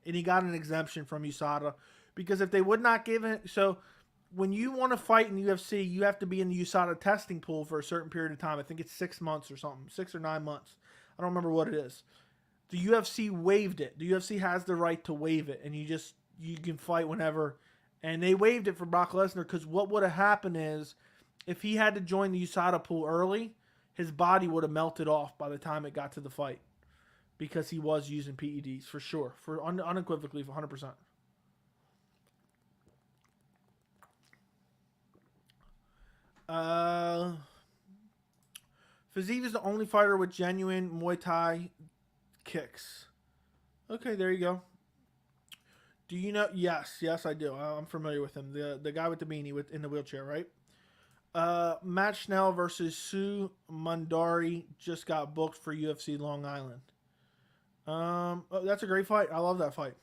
A: and he got an exemption from USADA. Because if they would not give it... So, when you want to fight in UFC, you have to be in the USADA testing pool for a certain period of time. I think it's 6 months or something. 6 or 9 months. I don't remember what it is. The UFC waived it. The UFC has the right to waive it, and you can fight whenever. And they waived it for Brock Lesnar because what would have happened is if he had to join the USADA pool early, his body would have melted off by the time it got to the fight because he was using PEDs for sure, unequivocally, for 100%. Fiziev is the only fighter with genuine Muay Thai kicks. Okay, there you go. Do you know? Yes, I do. I'm familiar with him. The guy with the beanie in the wheelchair, right? Matt Schnell versus Sue Mundari just got booked for UFC Long Island. That's a great fight. I love that fight.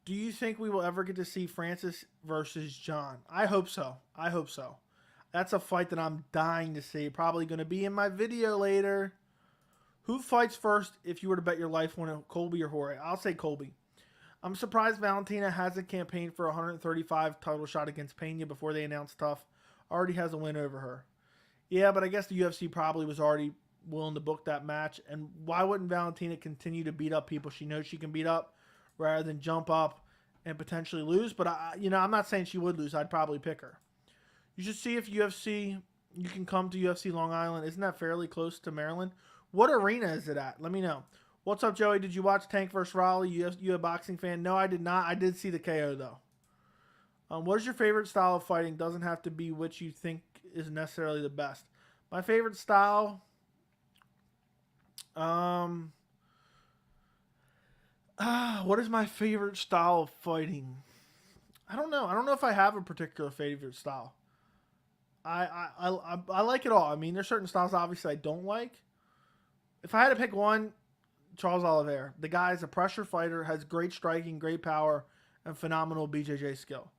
A: Do you think we will ever get to see Francis versus John? I hope so. That's a fight that I'm dying to see. Probably going to be in my video later. Who fights first if you were to bet your life on it, Colby or Jorge? I'll say Colby. I'm surprised Valentina hasn't campaigned for a 135 title shot against Pena before they announced tough. Already has a win over her. Yeah, but I guess the UFC probably was already willing to book that match. And why wouldn't Valentina continue to beat up people she knows she can beat up rather than jump up and potentially lose? But, I'm not saying she would lose. I'd probably pick her. You should see if you can come to UFC Long Island. Isn't that fairly close to Maryland? What arena is it at? Let me know. What's up, Joey? Did you watch Tank vs. Raleigh? You a boxing fan? No, I did not. I did see the KO, though. What is your favorite style of fighting? Doesn't have to be which you think is necessarily the best. My favorite style... what is my favorite style of fighting? I don't know. I don't know if I have a particular favorite style. I like it all. I mean, there's certain styles obviously I don't like. If I had to pick one, Charles Oliveira. The guy is a pressure fighter, has great striking, great power, and phenomenal BJJ skill.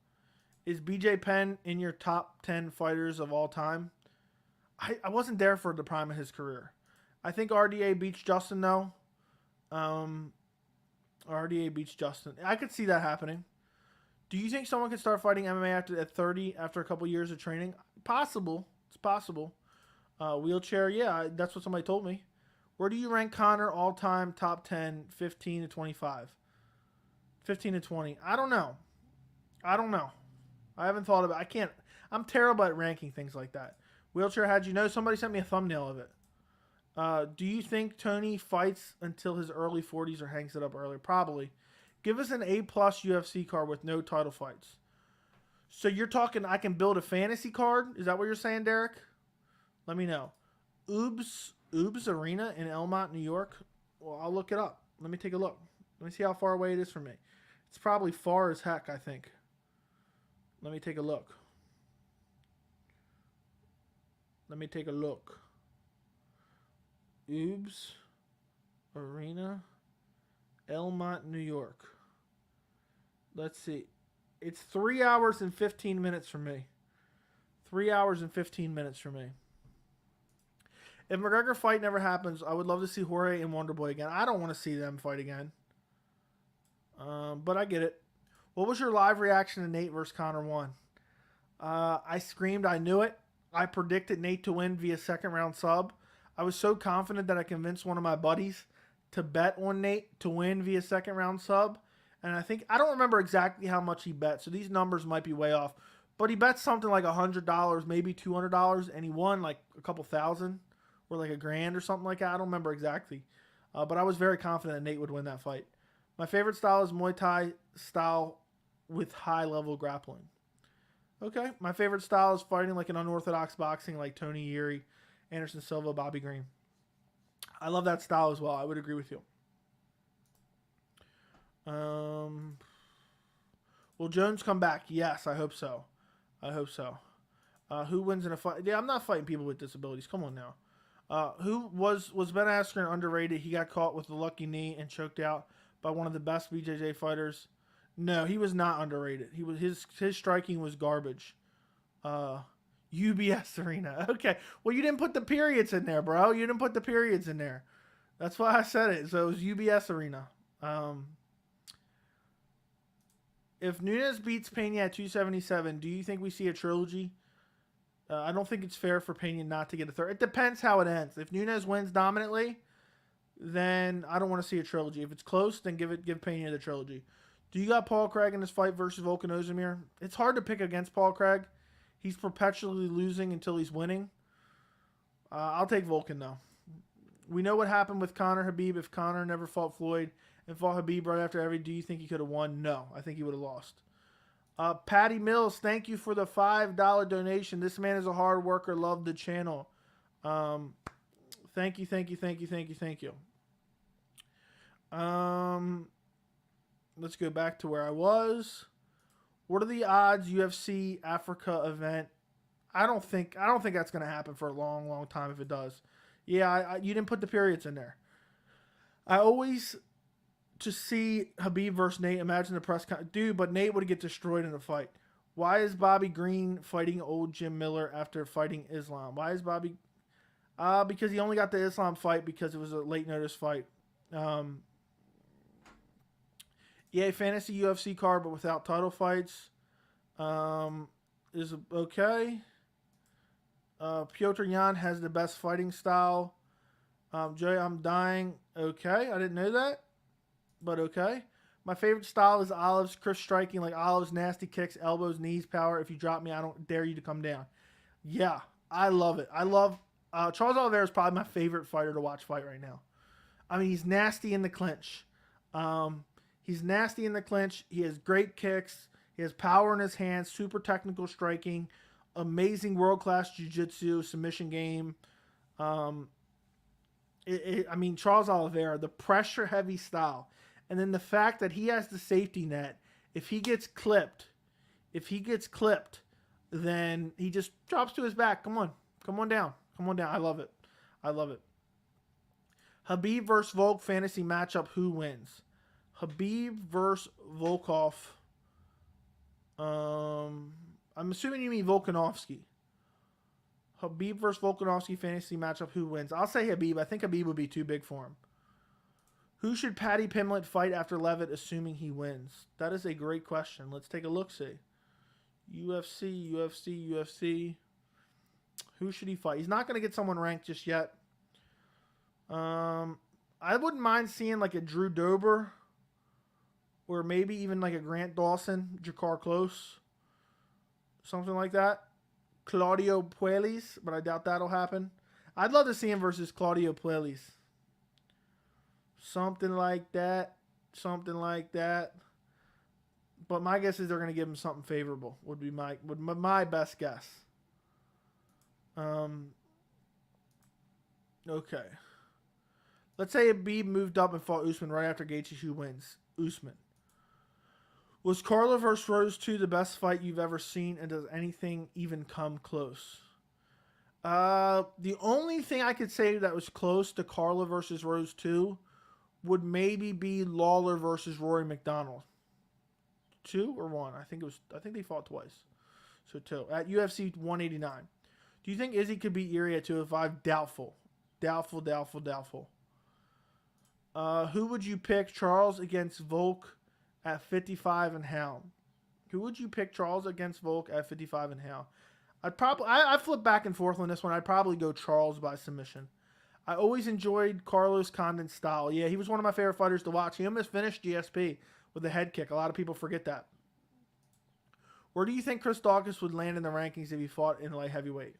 A: Is BJ Penn in your top 10 fighters of all time? I wasn't there for the prime of his career. I think RDA beats Justin, though. RDA beats Justin. I could see that happening. Do you think someone could start fighting MMA at 30 after a couple years of training? Possible. It's possible. Wheelchair, yeah, that's what somebody told me. Where do you rank Conor all-time top 10, 15 to 25? 15 to 20. I don't know. I haven't thought about it. I'm terrible at ranking things like that. Wheelchair, how'd you know? Somebody sent me a thumbnail of it. Do you think Tony fights until his early 40s or hangs it up earlier? Probably. Give us an A-plus UFC card with no title fights. So you're talking I can build a fantasy card? Is that what you're saying, Derek? Let me know. Oobs Arena in Elmont, New York? Well, I'll look it up. Let me take a look. Let me see how far away it is from me. It's probably far as heck, I think. Let me take a look. Oobs Arena, Elmont, New York. Let's see. It's 3 hours and 15 minutes from me. 3 hours and 15 minutes from me. If McGregor fight never happens, I would love to see Jorge and Wonderboy again. I don't want to see them fight again. But I get it. What was your live reaction to Nate versus Conor 1? I screamed, I knew it. I predicted Nate to win via second round sub. I was so confident that I convinced one of my buddies to bet on Nate to win via second round sub. And I don't remember exactly how much he bet, so these numbers might be way off. But he bet something like $100, maybe $200, and he won like a couple thousand or like $1,000 or something like that. I don't remember exactly. But I was very confident that Nate would win that fight. My favorite style is Muay Thai style with high-level grappling. Okay. My favorite style is fighting like an unorthodox boxing like Tony Erie, Anderson Silva, Bobby Green. I love that style as well. I would agree with you. Will Jones come back? Yes, I hope so. Who wins in a fight? Yeah, I'm not fighting people with disabilities. Come on now. Who was Ben Askren underrated? He got caught with a lucky knee and choked out by one of the best BJJ fighters. No, he was not underrated. His striking was garbage. UBS Arena. Okay. Well, you didn't put the periods in there, bro. You didn't put the periods in there. That's why I said it. So it was UBS Arena. If Nunes beats Pena at 277, do you think we see a trilogy? I don't think it's fair for Pena not to get a third. It depends how it ends. If Nunes wins dominantly, then I don't want to see a trilogy. If it's close, then give Pena the trilogy. Do you got Paul Craig in his fight versus Volkan Ozdemir? It's hard to pick against Paul Craig. He's perpetually losing until he's winning. I'll take Volkan, though. We know what happened with Conor Habib. If Conor never fought Floyd and fought Habib right after do you think he could have won? No, I think he would have lost. Patty Mills, thank you for the $5 donation. This man is a hard worker. Love the channel. Thank you. Let's go back to where I was. What are the odds UFC Africa event? I don't think that's going to happen for a long, long time if it does. Yeah, you didn't put the periods in there. I always just see Khabib versus Nate. Imagine the press con. Dude, but Nate would get destroyed in the fight. Why is Bobby Green fighting old Jim Miller after fighting Islam? Why is Bobby... because he only got the Islam fight because it was a late notice fight. EA Fantasy UFC card, but without title fights. Is okay. Piotr Jan has the best fighting style. Joey, I'm dying. Okay, I didn't know that, but okay. My favorite style is Olive's crisp striking, like Olive's nasty kicks, elbows, knees, power. If you drop me, I don't dare you to come down. Yeah, I love it. I love Charles Oliveira is probably my favorite fighter to watch fight right now. I mean, he's nasty in the clinch. He's nasty in the clinch. He has great kicks. He has power in his hands, super technical striking, amazing world-class jiu-jitsu, submission game. I mean, Charles Oliveira, the pressure-heavy style. And then the fact that he has the safety net, if he gets clipped, then he just drops to his back. Come on down. I love it. Khabib versus Volk fantasy matchup. Who wins? Khabib versus Volkov. I'm assuming you mean Volkanovski. Khabib versus Volkanovski fantasy matchup. Who wins? I'll say Khabib. I think Khabib would be too big for him. Who should Paddy Pimblett fight after Levitt, assuming he wins? That is a great question. Let's take a look-see. UFC. Who should he fight? He's not going to get someone ranked just yet. I wouldn't mind seeing like a Drew Dober, or maybe even like a Grant Dawson, Jakar Close, something like that. Claudio Puelles, but I doubt that'll happen. I'd love to see him versus Claudio Puelles. Something like that. But my guess is they're going to give him something favorable. Would be my best guess. Okay. Let's say Khabib moved up and fought Usman right after Gaethje. Who wins? Usman. Was Carla vs. Rose 2 the best fight you've ever seen, and does anything even come close? The only thing I could say that was close to Carla versus Rose 2 would maybe be Lawler versus Rory McDonald. 2 or 1? I think they fought twice. So 2. At UFC 189. Do you think Izzy could beat Erie at 205? Doubtful. Who would you pick? Charles against Volk at 55 and how? Who would you pick? Charles against Volk at 55 and how? I flip back and forth on this one. I'd probably go Charles by submission. I always enjoyed Carlos Condon's style. Yeah, he was one of my favorite fighters to watch. He almost finished GSP with a head kick. A lot of people forget that. Where do you think Chris Daukaus would land in the rankings if he fought in light heavyweight?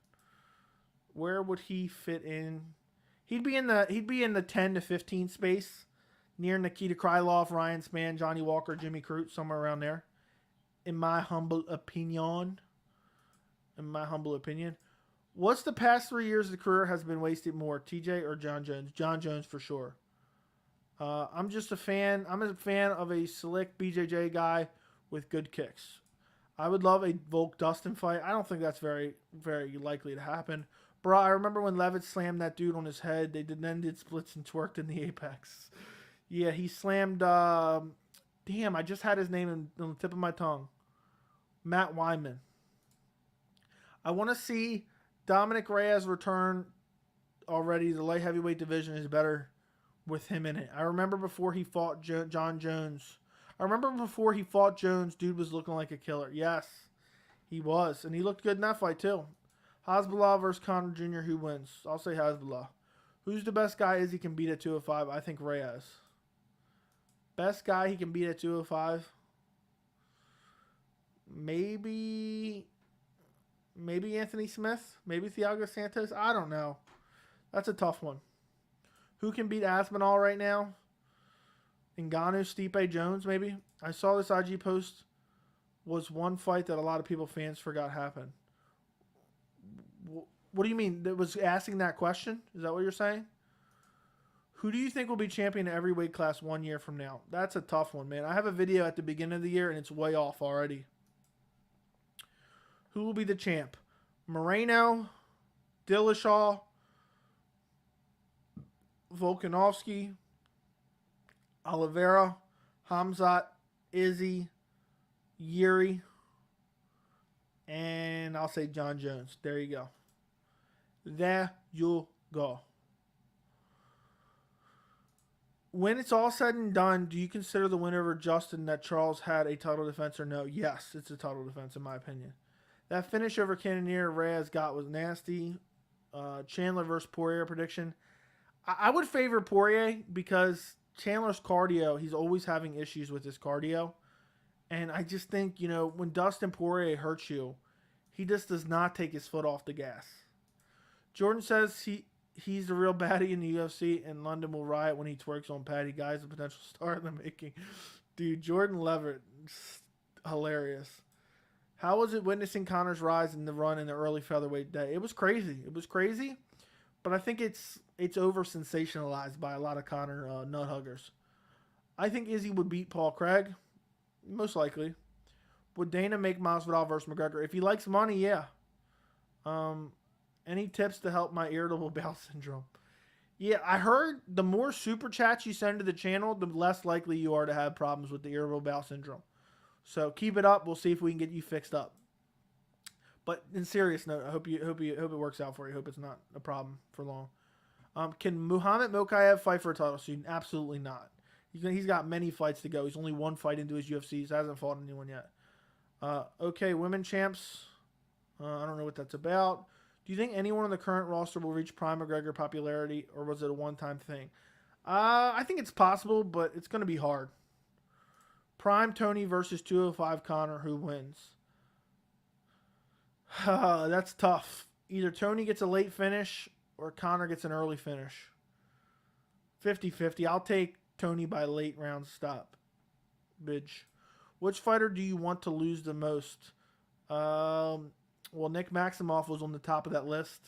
A: Where would he fit in? He'd be in the 10 to 15 space, near Nikita Krylov, Ryan Spann, Johnny Walker, Jimmy Crute, somewhere around there. In my humble opinion. What's the past 3 years of the career has been wasted more, TJ or John Jones? John Jones for sure. I'm just a fan. I'm a fan of a slick BJJ guy with good kicks. I would love a Volk Dustin fight. I don't think that's very, very likely to happen. Bro, I remember when Levitt slammed that dude on his head. They then did splits and twerked in the Apex. Yeah, he slammed... damn, I just had his name on the tip of my tongue. Matt Wyman. I want to see Dominic Reyes return already. The light heavyweight division is better with him in it. I remember before he fought John Jones. Dude was looking like a killer. Yes, he was. And he looked good in that fight, too. Hasbulla versus Conor Jr. Who wins? I'll say Hasbulla. Who's the best guy Izzy can beat at 205? I think Reyes. Best guy he can beat at 205? Maybe Anthony Smith? Maybe Thiago Santos? I don't know. That's a tough one. Who can beat Aspinall right now? Ngannou, Stipe, Jones, maybe? I saw this IG post was one fight that a lot of fans forgot happened. What do you mean? That was asking that question? Is that what you're saying? Who do you think will be champion in every weight class 1 year from now? That's a tough one, man. I have a video at the beginning of the year, and it's way off already. Who will be the champ? Moreno, Dillashaw, Volkanovski, Oliveira, Hamzat, Izzy, Yuri, and I'll say John Jones. There you go. There you go. When it's all said and done, do you consider the winner over Justin that Charles had a title defense or no? Yes, it's a title defense in my opinion. That finish over Cannonier Reyes got was nasty. Chandler versus Poirier prediction. I would favor Poirier because Chandler's cardio, he's always having issues with his cardio. And I just think, you know, when Dustin Poirier hurts you, he just does not take his foot off the gas. Jordan says he's the real baddie in the UFC, and London will riot when he twerks on Patty. Guy's a potential star in the making. Dude, Jordan Leverett, hilarious. How was it witnessing Conor's rise in the run in the early featherweight day? It was crazy. It was crazy, but I think it's over sensationalized by a lot of Conor nut huggers. I think Izzy would beat Paul Craig, most likely. Would Dana make Masvidal versus McGregor? If he likes money, yeah. Any tips to help my irritable bowel syndrome? Yeah, I heard the more super chats you send to the channel, the less likely you are to have problems with the irritable bowel syndrome. So keep it up. We'll see if we can get you fixed up. But in serious note, I hope it works out for you. I hope it's not a problem for long. Can Muhammad Mokaev fight for a title soon? Absolutely not. He's got many fights to go. He's only one fight into his UFC. He hasn't fought anyone yet. Okay, women champs. I don't know what that's about. Do you think anyone on the current roster will reach prime McGregor popularity, or was it a one-time thing? I think it's possible, but it's going to be hard. Prime Tony versus 205 Conor. Who wins? That's tough. Either Tony gets a late finish or Conor gets an early finish. 50-50. I'll take Tony by late round stop. Bitch. Which fighter do you want to lose the most? Well, Nick Maximoff was on the top of that list.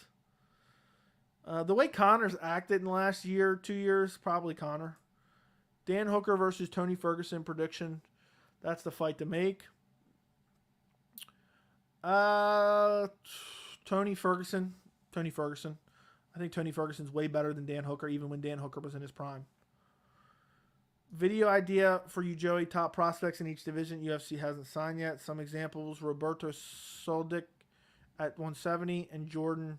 A: The way Conor's acted in the last year, 2 years, probably Conor. Dan Hooker versus Tony Ferguson prediction. That's the fight to make. Tony Ferguson. I think Tony Ferguson's way better than Dan Hooker, even when Dan Hooker was in his prime. Video idea for you, Joey. Top prospects in each division UFC hasn't signed yet. Some examples: Roberto Soldic at 170 and Jordan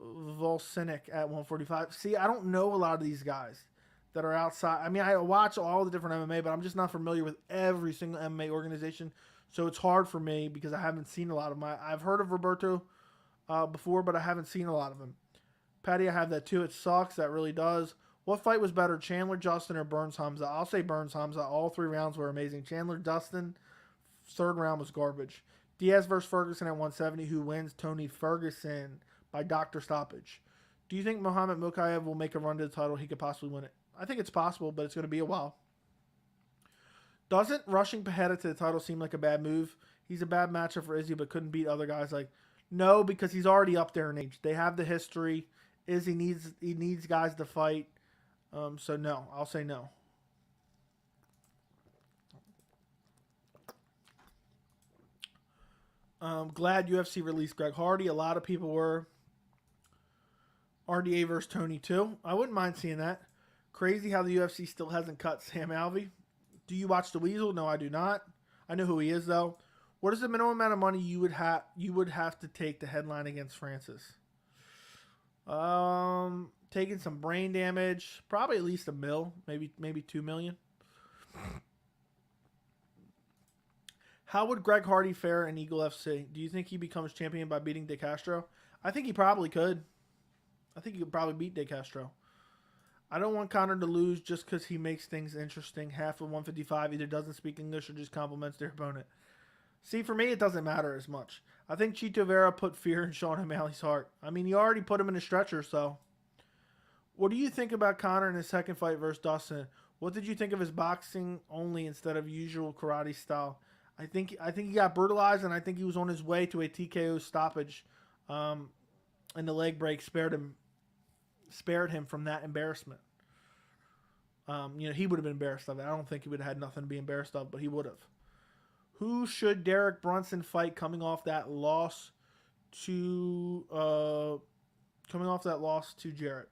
A: Volcinic at 145. See, I don't know a lot of these guys that are outside. I mean, I watch all the different MMA, but I'm just not familiar with every single MMA organization. So it's hard for me because I haven't seen a lot of my. I've heard of Roberto before, but I haven't seen a lot of him. Patty, I have that too. It sucks. That really does. What fight was better, Chandler Justin or Burns Hamza? I'll say Burns Hamza. All 3 rounds were amazing. Chandler Justin, 3rd round was garbage. Diaz versus Ferguson at 170. Who wins? Tony Ferguson by doctor stoppage. Do you think Muhammad Mokaev will make a run to the title? He could possibly win it. I think it's possible, but it's going to be a while. Doesn't rushing Pajeda to the title seem like a bad move? He's a bad matchup for Izzy, but couldn't beat other guys. Like, no, because he's already up there in age. They have the history. Izzy needs guys to fight. So no, I'll say no. Glad UFC released Greg Hardy. A lot of people were. RDA versus Tony too. I wouldn't mind seeing that. Crazy how the UFC still hasn't cut Sam Alvey. Do you watch The Weasel? No, I do not. I know who he is though. What is the minimum amount of money you would have to take to headline against Francis? Taking some brain damage, probably at least $1 million, maybe $2 million. How would Greg Hardy fare in Eagle FC? Do you think he becomes champion by beating De Castro? I think he probably could. I think he could probably beat De Castro. I don't want Conor to lose just because he makes things interesting. Half of 155 either doesn't speak English or just compliments their opponent. See, for me, it doesn't matter as much. I think Chito Vera put fear in Sean O'Malley's heart. I mean, he already put him in a stretcher, so. What do you think about Conor in his second fight versus Dustin? What did you think of his boxing only instead of usual karate style? I think he got brutalized, and I think he was on his way to a TKO stoppage, and the leg break spared him from that embarrassment. He would have been embarrassed of it. I don't think he would have had nothing to be embarrassed of, but he would have. Who should Derek Brunson fight coming off that loss to Jarrett?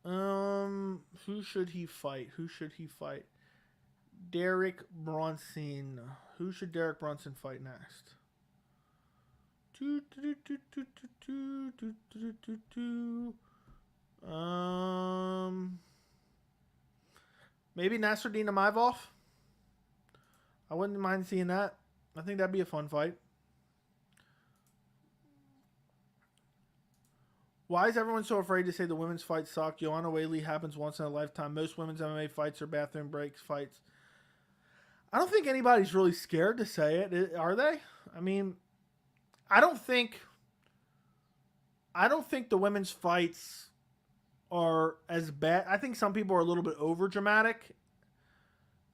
A: Who should he fight? Derek Brunson. Who should Derek Brunson fight next? Maybe Nasruddin Imavov. I wouldn't mind seeing that. I think that'd be a fun fight. Why is everyone so afraid to say the women's fights suck? Joanna Whaley happens once in a lifetime. Most women's MMA fights are bathroom breaks fights. I don't think anybody's really scared to say it. Are they? I mean, I don't think the women's fights are as bad. I think some people are a little bit over dramatic.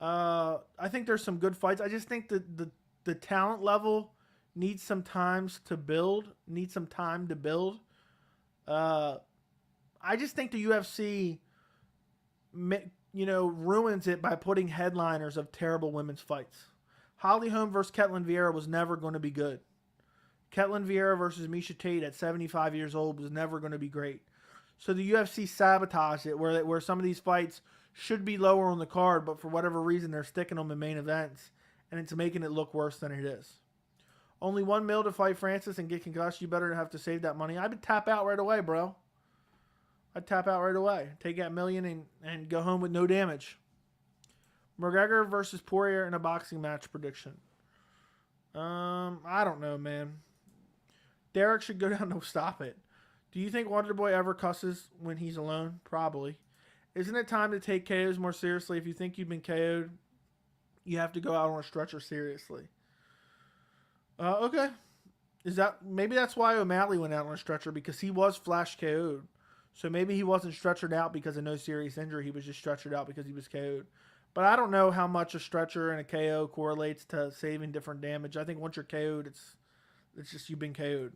A: I think there's some good fights. I just think that the talent level needs some time to build. I just think the UFC, ruins it by putting headliners of terrible women's fights. Holly Holm versus Ketlin Vieira was never going to be good. Ketlin Vieira versus Miesha Tate at 75 years old was never going to be great. So the UFC sabotaged it where some of these fights should be lower on the card, but for whatever reason they're sticking them in main events, and it's making it look worse than it is. Only $1 million to fight Francis and get concussed. You better have to save that money. I would tap out right away, bro. I'd tap out right away. Take that $1 million and go home with no damage. McGregor versus Poirier in a boxing match prediction. I don't know, man. Derek should go down. No, stop it. Do you think Wonderboy ever cusses when he's alone? Probably. Isn't it time to take KOs more seriously? If you think you've been KO'd, you have to go out on a stretcher seriously. Okay. Maybe that's why O'Malley went out on a stretcher, because he was flash KO'd. So maybe he wasn't stretchered out because of no serious injury. He was just stretchered out because he was KO'd. But I don't know how much a stretcher and a KO correlates to saving different damage. I think once you're KO'd, it's just you've been KO'd.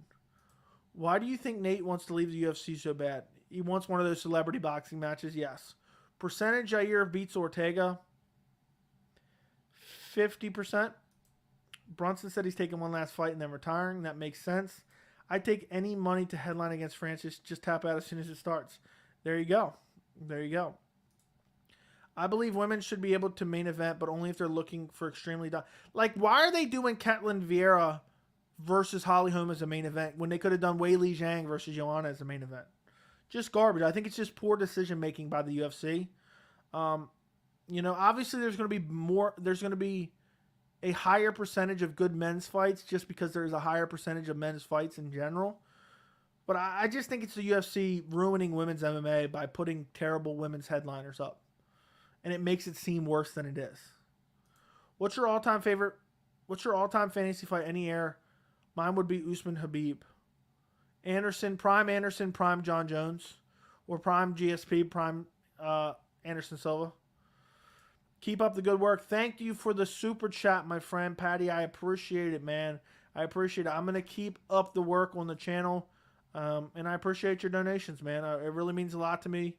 A: Why do you think Nate wants to leave the UFC so bad? He wants one of those celebrity boxing matches, yes. Percentage Jair beats Ortega, 50%. Brunson said he's taking one last fight and then retiring. That makes sense. I'd take any money to headline against Francis. Just tap out as soon as it starts. There you go. I believe women should be able to main event, but only if they're looking for extremely... why are they doing Ketlin Vieira versus Holly Holm as a main event when they could have done Weili Zhang versus Joanna as a main event? Just garbage. I think it's just poor decision-making by the UFC. Obviously there's going to be a higher percentage of good men's fights just because there's a higher percentage of men's fights in general. But I just think it's the UFC ruining women's MMA by putting terrible women's headliners up. And it makes it seem worse than it is. What's your all-time fantasy fight any year? Mine would be Usman Habib. Anderson, prime John Jones. Or prime GSP, prime Anderson Silva. Keep up the good work. Thank you for the super chat, my friend Patty. I appreciate it, man. I appreciate it. I'm going to keep up the work on the channel. And I appreciate your donations, man. It really means a lot to me.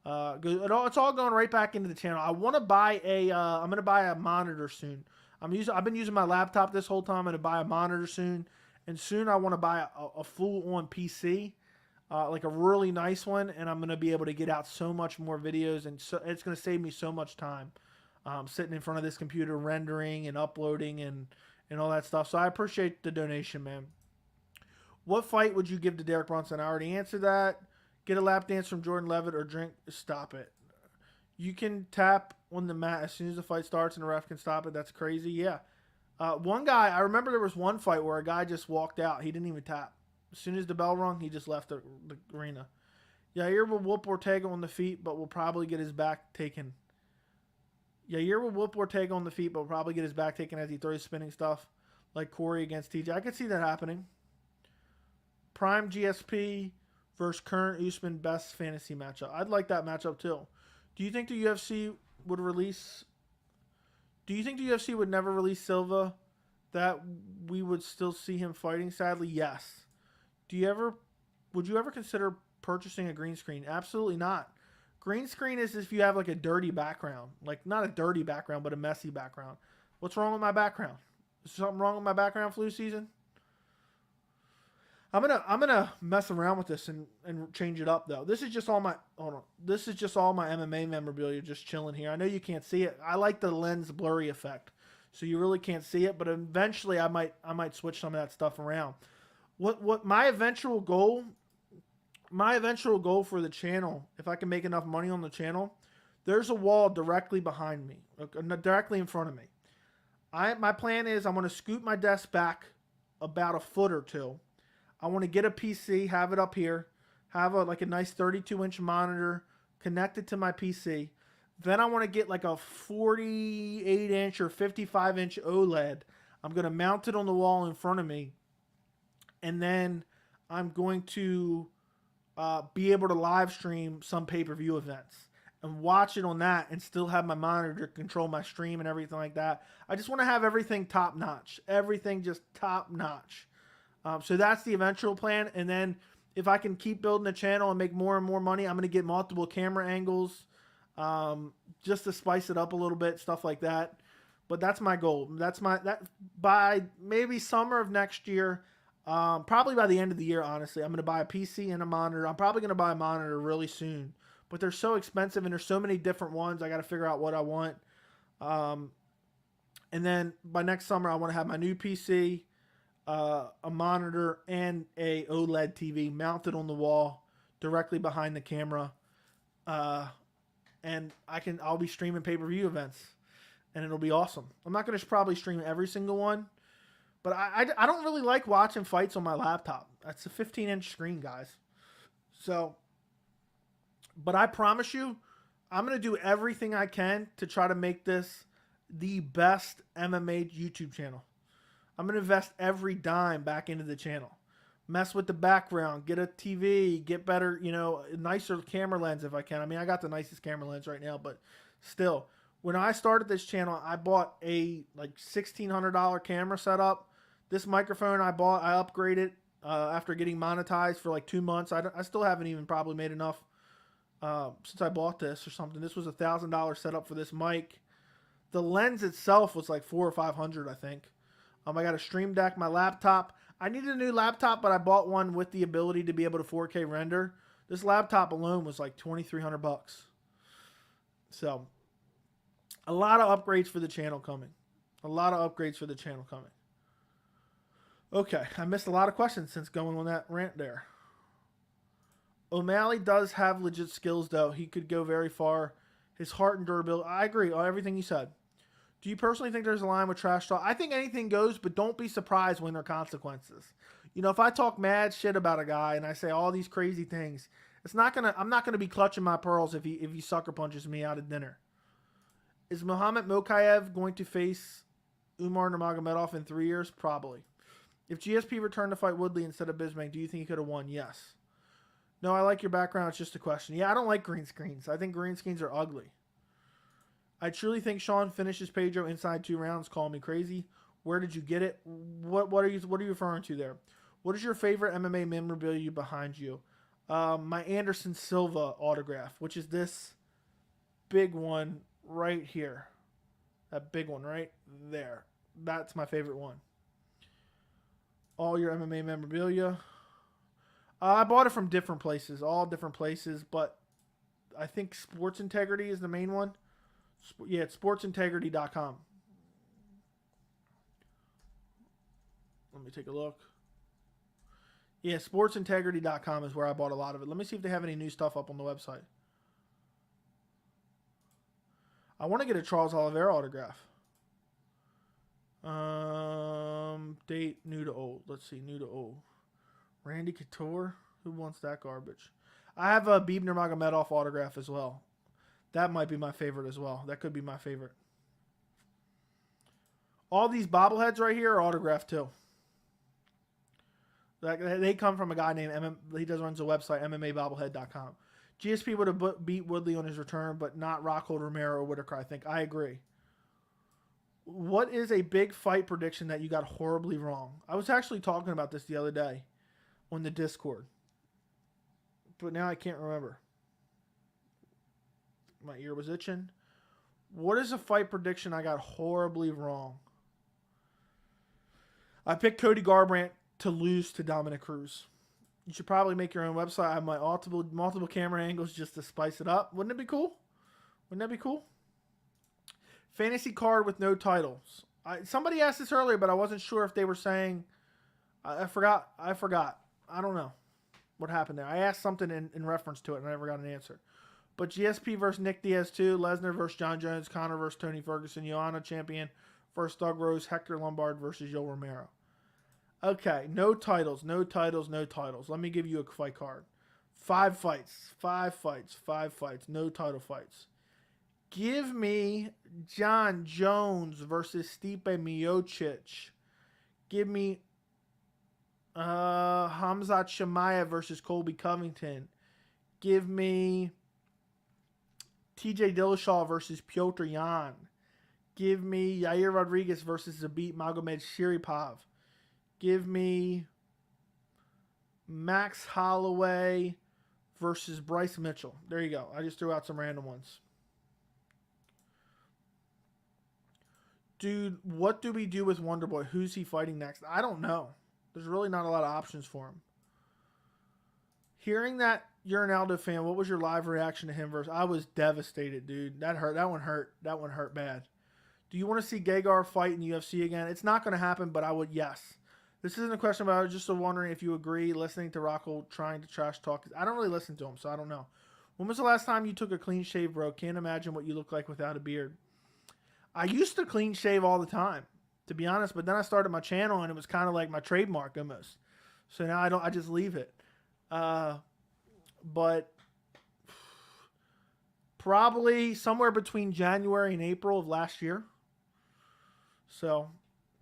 A: It's all going right back into the channel. I want to buy I'm going to buy a monitor soon. I've been using my laptop this whole time. I'm going to buy a monitor soon. And soon I want to buy a full-on PC. Like a really nice one. And I'm going to be able to get out so much more videos. And so it's going to save me so much time. Sitting in front of this computer, rendering and uploading and all that stuff. So I appreciate the donation, man. What fight would you give to Derek Brunson? I already answered that. Get a lap dance from Jordan Levitt or drink. Stop it. You can tap on the mat as soon as the fight starts and the ref can stop it. That's crazy. Yeah. One guy, I remember there was one fight where a guy just walked out. He didn't even tap. As soon as the bell rung, he just left the arena. Yair will whoop Ortega on the feet, but will probably get his back taken. Yair will whoop Ortega on the feet, but will probably get his back taken as he throws spinning stuff like Corey against TJ. I could see that happening. Prime GSP versus current Usman best fantasy matchup. I'd like that matchup too. Do you think the UFC would release... Do you think the UFC would never release Silva? That we would still see him fighting? Sadly, yes. Would you ever consider purchasing a green screen? Absolutely not. Green screen is if you have like a dirty background. Like not a dirty background, but a messy background. What's wrong with my background? Is something wrong with my background, flu season? I'm gonna mess around with this and change it up though. This is just all my This is just all my MMA memorabilia just chilling here. I know you can't see it. I like the lens blurry effect, so you really can't see it. But eventually, I might switch some of that stuff around. What my eventual goal for the channel, if I can make enough money on the channel, there's a wall directly behind me, directly in front of me. My plan is I'm going to scoot my desk back about a foot or two. I want to get a PC, have it up here, have like a nice 32-inch monitor connected to my PC. Then I want to get like a 48-inch or 55-inch OLED. I'm going to mount it on the wall in front of me. And then I'm going to be able to live stream some pay-per-view events and watch it on that and still have my monitor control my stream and everything like that. I just want to have everything top-notch. Everything just top-notch. So that's the eventual plan. And then if I can keep building the channel and make more and more money, I'm going to get multiple camera angles just to spice it up a little bit, stuff like that. But that's my goal. By maybe summer of next year, probably by the end of the year, honestly, I'm going to buy a PC and a monitor. I'm probably going to buy a monitor really soon. But they're so expensive and there's so many different ones. I got to figure out what I want. And then by next summer, I want to have my new PC, a monitor, and a OLED TV mounted on the wall directly behind the camera. And I'll be streaming pay-per-view events, and it'll be awesome. I'm not going to probably stream every single one, but I don't really like watching fights on my laptop. That's a 15-inch screen, guys. So, but I promise you, I'm going to do everything I can to try to make this the best MMA YouTube channel. I'm going to invest every dime back into the channel. Mess with the background, get a TV, get better, nicer camera lens if I can. I mean, I got the nicest camera lens right now, but still, when I started this channel, I bought a like $1,600 camera setup. This microphone I upgraded after getting monetized for like 2 months. I still haven't even probably made enough since I bought this or something. This was $1,000 setup for this mic. The lens itself was like $400 or $500, I think. I got a Stream Deck, my laptop. I needed a new laptop, but I bought one with the ability to be able to 4K render. This laptop alone was like $2,300. So, a lot of upgrades for the channel coming. Okay, I missed a lot of questions since going on that rant there. O'Malley does have legit skills, though. He could go very far. His heart and durability. I agree on everything you said. Do you personally think there's a line with trash talk? I think anything goes, but don't be surprised when there are consequences. If I talk mad shit about a guy and I say all these crazy things, I'm not gonna be clutching my pearls if he sucker punches me out at dinner. Is Muhammad Mokaev going to face Umar Nurmagomedov in 3 years? Probably. If GSP returned to fight Woodley instead of Bismarck, do you think he could have won? Yes. No, I like your background. It's just a question. Yeah, I don't like green screens. I think green screens are ugly. I truly think Sean finishes Pedro inside 2 rounds. Call me crazy. Where did you get it? What are you referring to there? What is your favorite MMA memorabilia behind you? My Anderson Silva autograph, which is this big one right here. That big one right there. That's my favorite one. All your MMA memorabilia. I bought it from different places, all different places, but I think Sports Integrity is the main one. Yeah, it's sportsintegrity.com. Let me take a look. Yeah, sportsintegrity.com is where I bought a lot of it. Let me see if they have any new stuff up on the website. I want to get a Charles Oliveira autograph. Date, new to old. Let's see, new to old. Randy Couture? Who wants that garbage? I have a Khabib Nurmagomedov autograph as well. That might be my favorite as well. That could be my favorite. All these bobbleheads right here are autographed too. They come from a guy named he runs a website, MMAbobblehead.com. GSP would have beat Woodley on his return, but not Rockhold, Romero, or Whittaker, I think. I agree. What is a big fight prediction that you got horribly wrong? I was actually talking about this the other day on the Discord, but now I can't remember. My ear was itching. What is a fight prediction I got horribly wrong? I picked Cody Garbrandt to lose to Dominic Cruz. You should probably make your own website. I have my multiple camera angles just to spice it up. Wouldn't it be cool? Wouldn't that be cool? Fantasy card with no titles. Somebody asked this earlier, but I wasn't sure if they were saying. I forgot. I don't know what happened there. I asked something in reference to it, and I never got an answer. But GSP versus Nick Diaz 2, Lesnar versus John Jones, Conor versus Tony Ferguson, Joanna champion versus Doug Rose, Hector Lombard versus Yoel Romero. Okay, no titles. Let me give you a fight card. 5 fights, no title fights. Give me John Jones versus Stipe Miocic. Give me Khamzat Chimaev versus Colby Covington. Give me TJ Dillashaw versus Piotr Yan. Give me Yair Rodriguez versus Zabit Magomed Sharipov. Give me Max Holloway versus Bryce Mitchell. There you go. I just threw out some random ones. Dude, what do we do with Wonderboy? Who's he fighting next? I don't know. There's really not a lot of options for him. Hearing that you're an Aldo fan, what was your live reaction to him versus? I was devastated, dude. That hurt. That one hurt. That one hurt bad. Do you want to see Gegard fight in the UFC again? It's not going to happen, but I would, yes. This isn't a question, but I was just wondering if you agree, listening to Rocco trying to trash talk. I don't really listen to him, so I don't know. When was the last time you took a clean shave, bro? Can't imagine what you look like without a beard. I used to clean shave all the time, to be honest, but then I started my channel, and it was kind of like my trademark almost. So now I just leave it. But probably somewhere between January and April of last year. So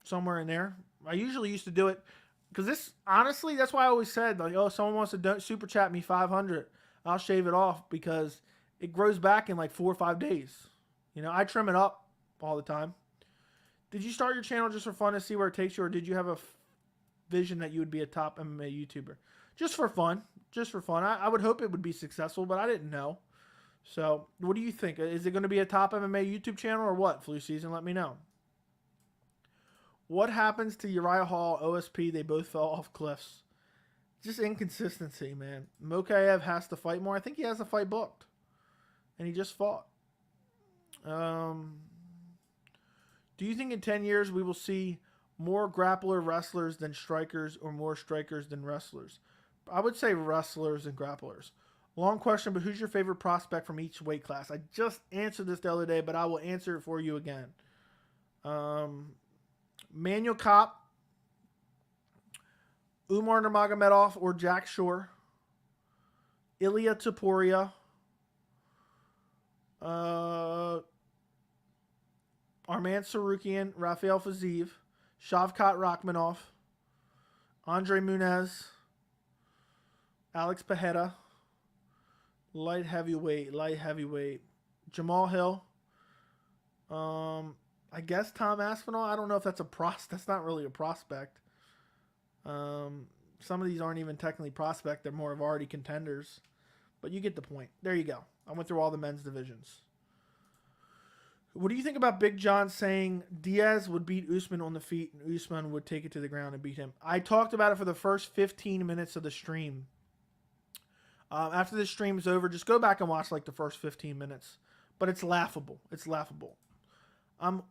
A: somewhere in there. I usually used to do it because this, honestly, that's why I always said, like, oh, someone wants to super chat me 500. I'll shave it off because it grows back in like 4 or 5 days. You know, I trim it up all the time. Did you start your channel just for fun to see where it takes you, or did you have a vision that you would be a top MMA YouTuber? Just for fun. Just for fun. I would hope it would be successful, but I didn't know. So, what do you think? Is it going to be a top MMA YouTube channel or what? Flu season, let me know. What happens to Uriah Hall, OSP? They both fell off cliffs. Just inconsistency, man. Mokaev has to fight more. I think he has a fight booked. And he just fought. Do you think in 10 years we will see more grappler wrestlers than strikers or more strikers than wrestlers? I would say wrestlers and grapplers. Long question, but who's your favorite prospect from each weight class? I just answered this the other day, but I will answer it for you again. Manuel Kopp, Umar Nurmagomedov, or Jack Shore, Ilya Topuria, Arman Sarukian, Rafael Fiziev, Shavkat Rakhmonov, Andre Muniz, Alex Pajeda, light heavyweight, Jamal Hill, I guess Tom Aspinall. I don't know if that's that's not really a prospect. Some of these aren't even technically prospect. They're more of already contenders. But you get the point. There you go. I went through all the men's divisions. What do you think about Big John saying Diaz would beat Usman on the feet and Usman would take it to the ground and beat him? I talked about it for the first 15 minutes of the stream. After the stream is over, just go back and watch like the first 15 minutes. But it's laughable. It's laughable. I'm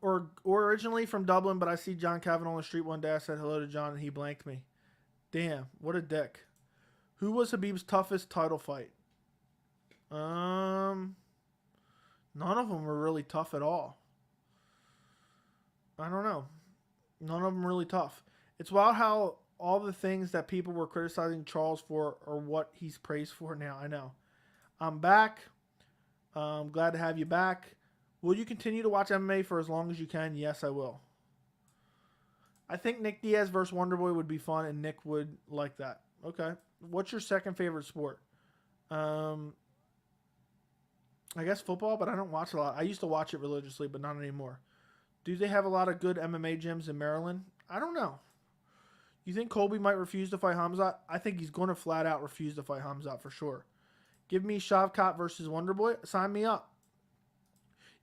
A: originally from Dublin, but I see John Kavanaugh on the street one day. I said hello to John, and he blanked me. Damn, what a dick. Who was Khabib's toughest title fight? None of them were really tough at all. I don't know. None of them really tough. It's wild how all the things that people were criticizing Charles for are what he's praised for now. I know. I'm back. Glad to have you back. Will you continue to watch MMA for as long as you can? Yes, I will. I think Nick Diaz versus Wonderboy would be fun, and Nick would like that. Okay. What's your second favorite sport? I guess football, but I don't watch a lot. I used to watch it religiously, but not anymore. Do they have a lot of good MMA gyms in Maryland? I don't know. You think Colby might refuse to fight Khamzat? I think he's going to flat out refuse to fight Khamzat for sure. Give me Shavkat versus Wonderboy. Sign me up.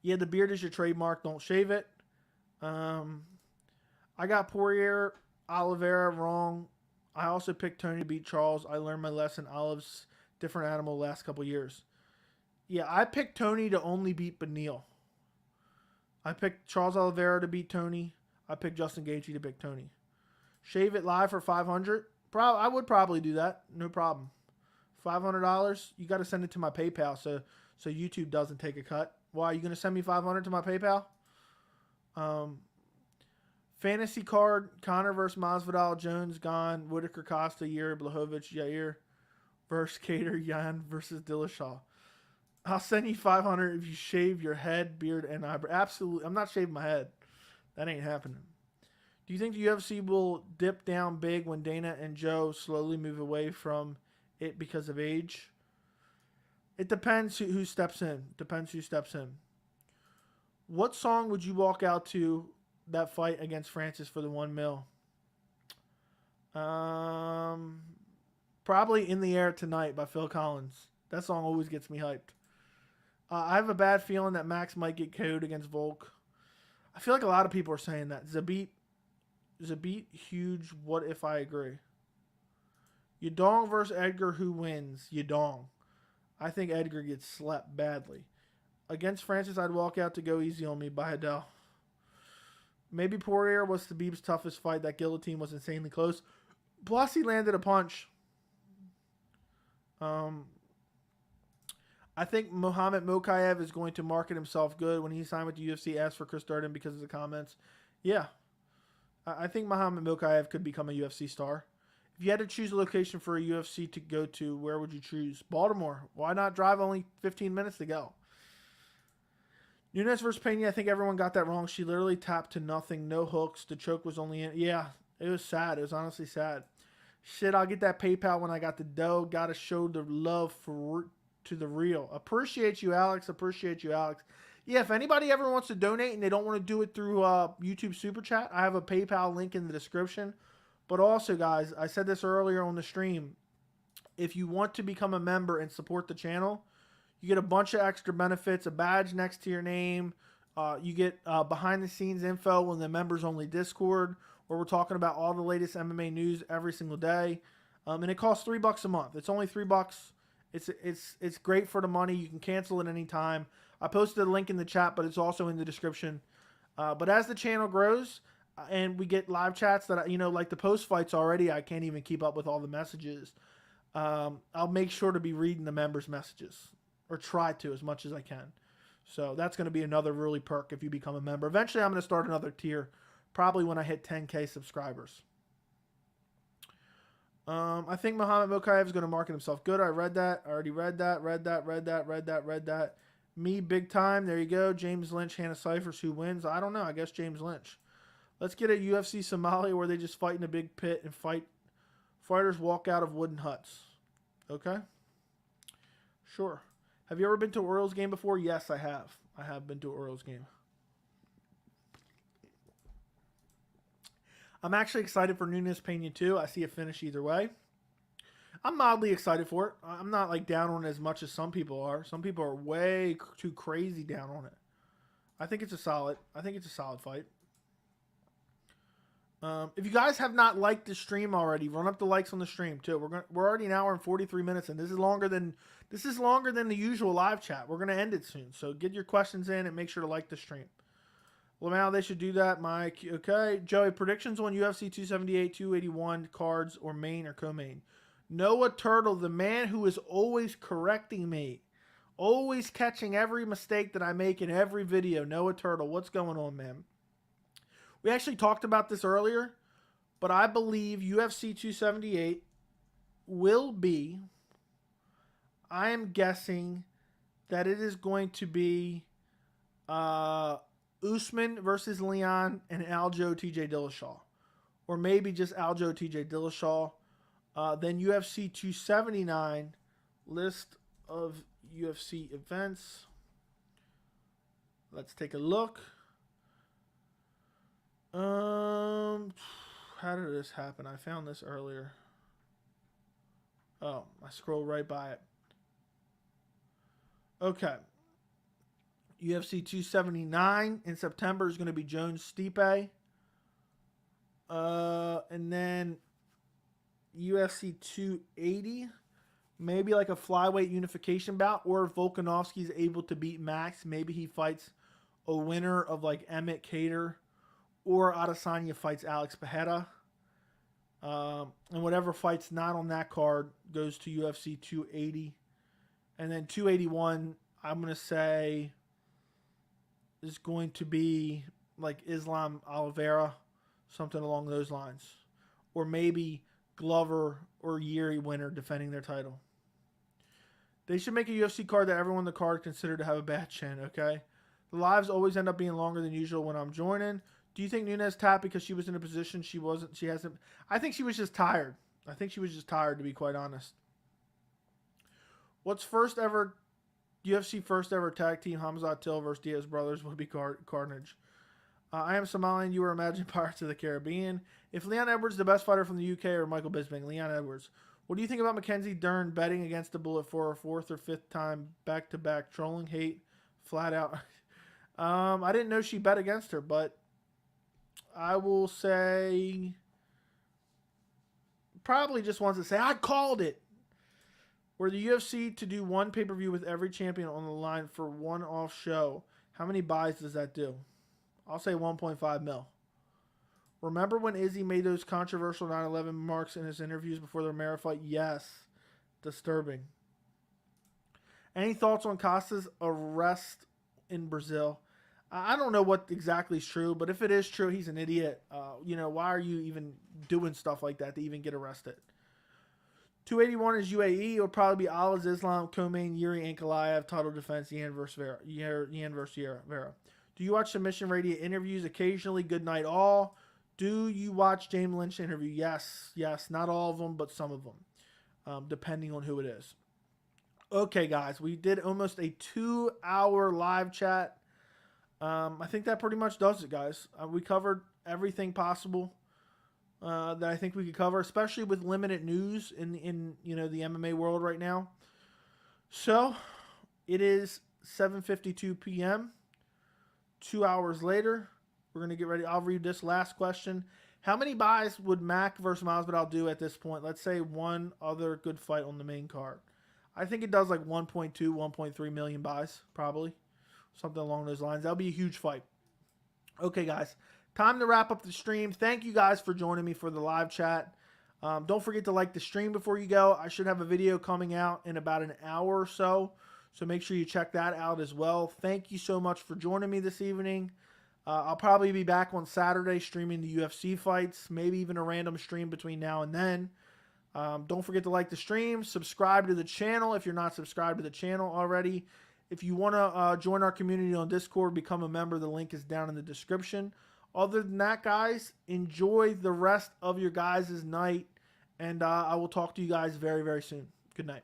A: Yeah, the beard is your trademark. Don't shave it. I got Poirier, Oliveira wrong. I also picked Tony to beat Charles. I learned my lesson. Olive's different animal last couple years. Yeah, I picked Tony to only beat Beneil. I picked Charles Oliveira to beat Tony. I picked Justin Gaethje to beat Tony. Shave it live for $500. I would probably do that. No problem. $500. You got to send it to my PayPal so YouTube doesn't take a cut. Why are you going to send me $500 to my PayPal? Fantasy card: Connor versus Masvidal, Jones gone, Whittaker, Costa, Yair, Blachowicz, Yair versus Cater, Yan versus Dillashaw. I'll send you $500 if you shave your head, beard, and eyebrow. Absolutely, I'm not shaving my head. That ain't happening. Do you think the UFC will dip down big when Dana and Joe slowly move away from it because of age? It depends who steps in. Depends who steps in. What song would you walk out to that fight against Francis for the $1 million? Probably In the Air Tonight by Phil Collins. That song always gets me hyped. I have a bad feeling that Max might get KO'd against Volk. I feel like a lot of people are saying that. Zabit, huge. What if I agree? Yadong versus Edgar. Who wins? Yadong. I think Edgar gets slept badly. Against Francis, I'd walk out to Go Easy on Me by Hidell. Maybe Poirier was Khabib's toughest fight. That guillotine was insanely close. Plus, he landed a punch. I think Mohamed Mokaev is going to market himself good. When he signed with the UFC, asked for Chris Durden because of the comments. Yeah. I think Mohamed Mokaev could become a UFC star. If you had to choose a location for a UFC to go to, where would you choose? Baltimore. Why not drive only 15 minutes to go? Nunes versus Pena, I think everyone got that wrong. She literally tapped to nothing. No hooks. The choke was only in. Yeah, it was sad. It was honestly sad. Shit, I'll get that PayPal when I got the dough. Got to show the love to the real. Appreciate you, Alex. Appreciate you, Alex. Yeah, if anybody ever wants to donate and they don't want to do it through YouTube Super Chat, I have a PayPal link in the description. But also, guys, I said this earlier on the stream. If you want to become a member and support the channel, you get a bunch of extra benefits, a badge next to your name. You get behind-the-scenes info on the members-only Discord, where we're talking about all the latest MMA news every single day. And it costs $3 a month. It's only $3. It's great for the money. You can cancel at any time. I posted a link in the chat, but it's also in the description. But as the channel grows and we get live chats that, like the post-fights already, I can't even keep up with all the messages. I'll make sure to be reading the members' messages, or try to as much as I can. So that's going to be another really perk if you become a member. Eventually, I'm going to start another tier, probably when I hit 10K subscribers. I think Mohamed Mokaev is going to market himself good. I read that. I already read that. Me, big time. There you go. James Lynch, Hannah Cyphers. Who wins? I don't know. I guess James Lynch. Let's get a UFC Somalia where they just fight in a big pit and fighters walk out of wooden huts. Okay? Sure. Have you ever been to an Orioles game before? Yes, I have. I have been to an Orioles game. I'm actually excited for Nunes Pena too. I see a finish either way. I'm mildly excited for it. I'm not like down on it as much as some people are. Some people are way too crazy down on it. I think it's a solid fight. If you guys have not liked the stream already, run up the likes on the stream too. We're already an hour and 43 minutes, and this is longer than the usual live chat. We're gonna end it soon, so get your questions in and make sure to like the stream. Well, now they should do that, Mike. Okay, Joey, predictions on UFC 278, 281 cards, or main or co-main. Noah Turtle, the man who is always correcting me, always catching every mistake that I make in every video. Noah Turtle, what's going on, man? We actually talked about this earlier, but I believe UFC 278 will be, I am guessing that it is going to be Usman versus Leon and Aljo TJ Dillashaw. Or maybe just Aljo TJ Dillashaw. Then UFC 279, list of UFC events. Let's take a look. How did this happen? I found this earlier. Oh, I scrolled right by it. Okay. UFC 279 in September is going to be Jones-Stipe. And then UFC 280, maybe like a flyweight unification bout, or if Volkanovski is able to beat Max, maybe he fights a winner of like Emmett Cater, or Adesanya fights Alex Pereira. And whatever fight's not on that card goes to UFC 280. And then 281, I'm going to say, is going to be like Islam Oliveira, something along those lines. Or maybe Glover or Yuri winner defending their title. They should make a UFC card that everyone in the card considered to have a bad chin, okay? The lives always end up being longer than usual when I'm joining. Do you think Nunes tapped because she was in a position she hasn't? I think she was just tired. I think she was just tired, to be quite honest. What's UFC first ever tag team? Hamza Till versus Diaz brothers would be Carnage. I am Somalian. You were imagining Pirates of the Caribbean. If Leon Edwards is the best fighter from the UK or Michael Bisping, Leon Edwards. What do you think about Mackenzie Dern betting against the Bullet for a fourth or fifth time back-to-back? Trolling, hate, flat out. I didn't know she bet against her, but I will say probably just wants to say, I called it. Were the UFC to do one pay-per-view with every champion on the line for one off show, how many buys does that do? I'll say 1.5 mil. Remember when Izzy made those controversial 9/11 remarks in his interviews before the Romero fight? Yes. Disturbing. Any thoughts on Costa's arrest in Brazil? I don't know what exactly is true, but if it is true, he's an idiot. Why are you even doing stuff like that to even get arrested? 281 is UAE. It'll probably be Allah's Islam, Khomeini, Yuri Ankalaev, title defense, Yan versus Vera. Do you watch Submission Radio interviews occasionally? Good night, all. Do you watch James Lynch interview? Yes. Not all of them, but some of them, depending on who it is. Okay, guys, we did almost a 2-hour live chat. I think that pretty much does it, guys. We covered everything possible that I think we could cover, especially with limited news in the MMA world right now. So it is 7:52 p.m. 2 hours later, we're going to get ready. I'll read this last question. How many buys would Mac versus Masvidal do at this point? Let's say one other good fight on the main card. I think it does like 1.2, 1.3 million buys, probably. Something along those lines. That'll be a huge fight. Okay, guys. Time to wrap up the stream. Thank you guys for joining me for the live chat. Don't forget to like the stream before you go. I should have a video coming out in about an hour or so. So make sure you check that out as well. Thank you so much for joining me this evening. I'll probably be back on Saturday streaming the UFC fights. Maybe even a random stream between now and then. Don't forget to like the stream. Subscribe to the channel if you're not subscribed to the channel already. If you want to join our community on Discord, become a member. The link is down in the description. Other than that, guys, enjoy the rest of your guys' night. And I will talk to you guys very, very soon. Good night.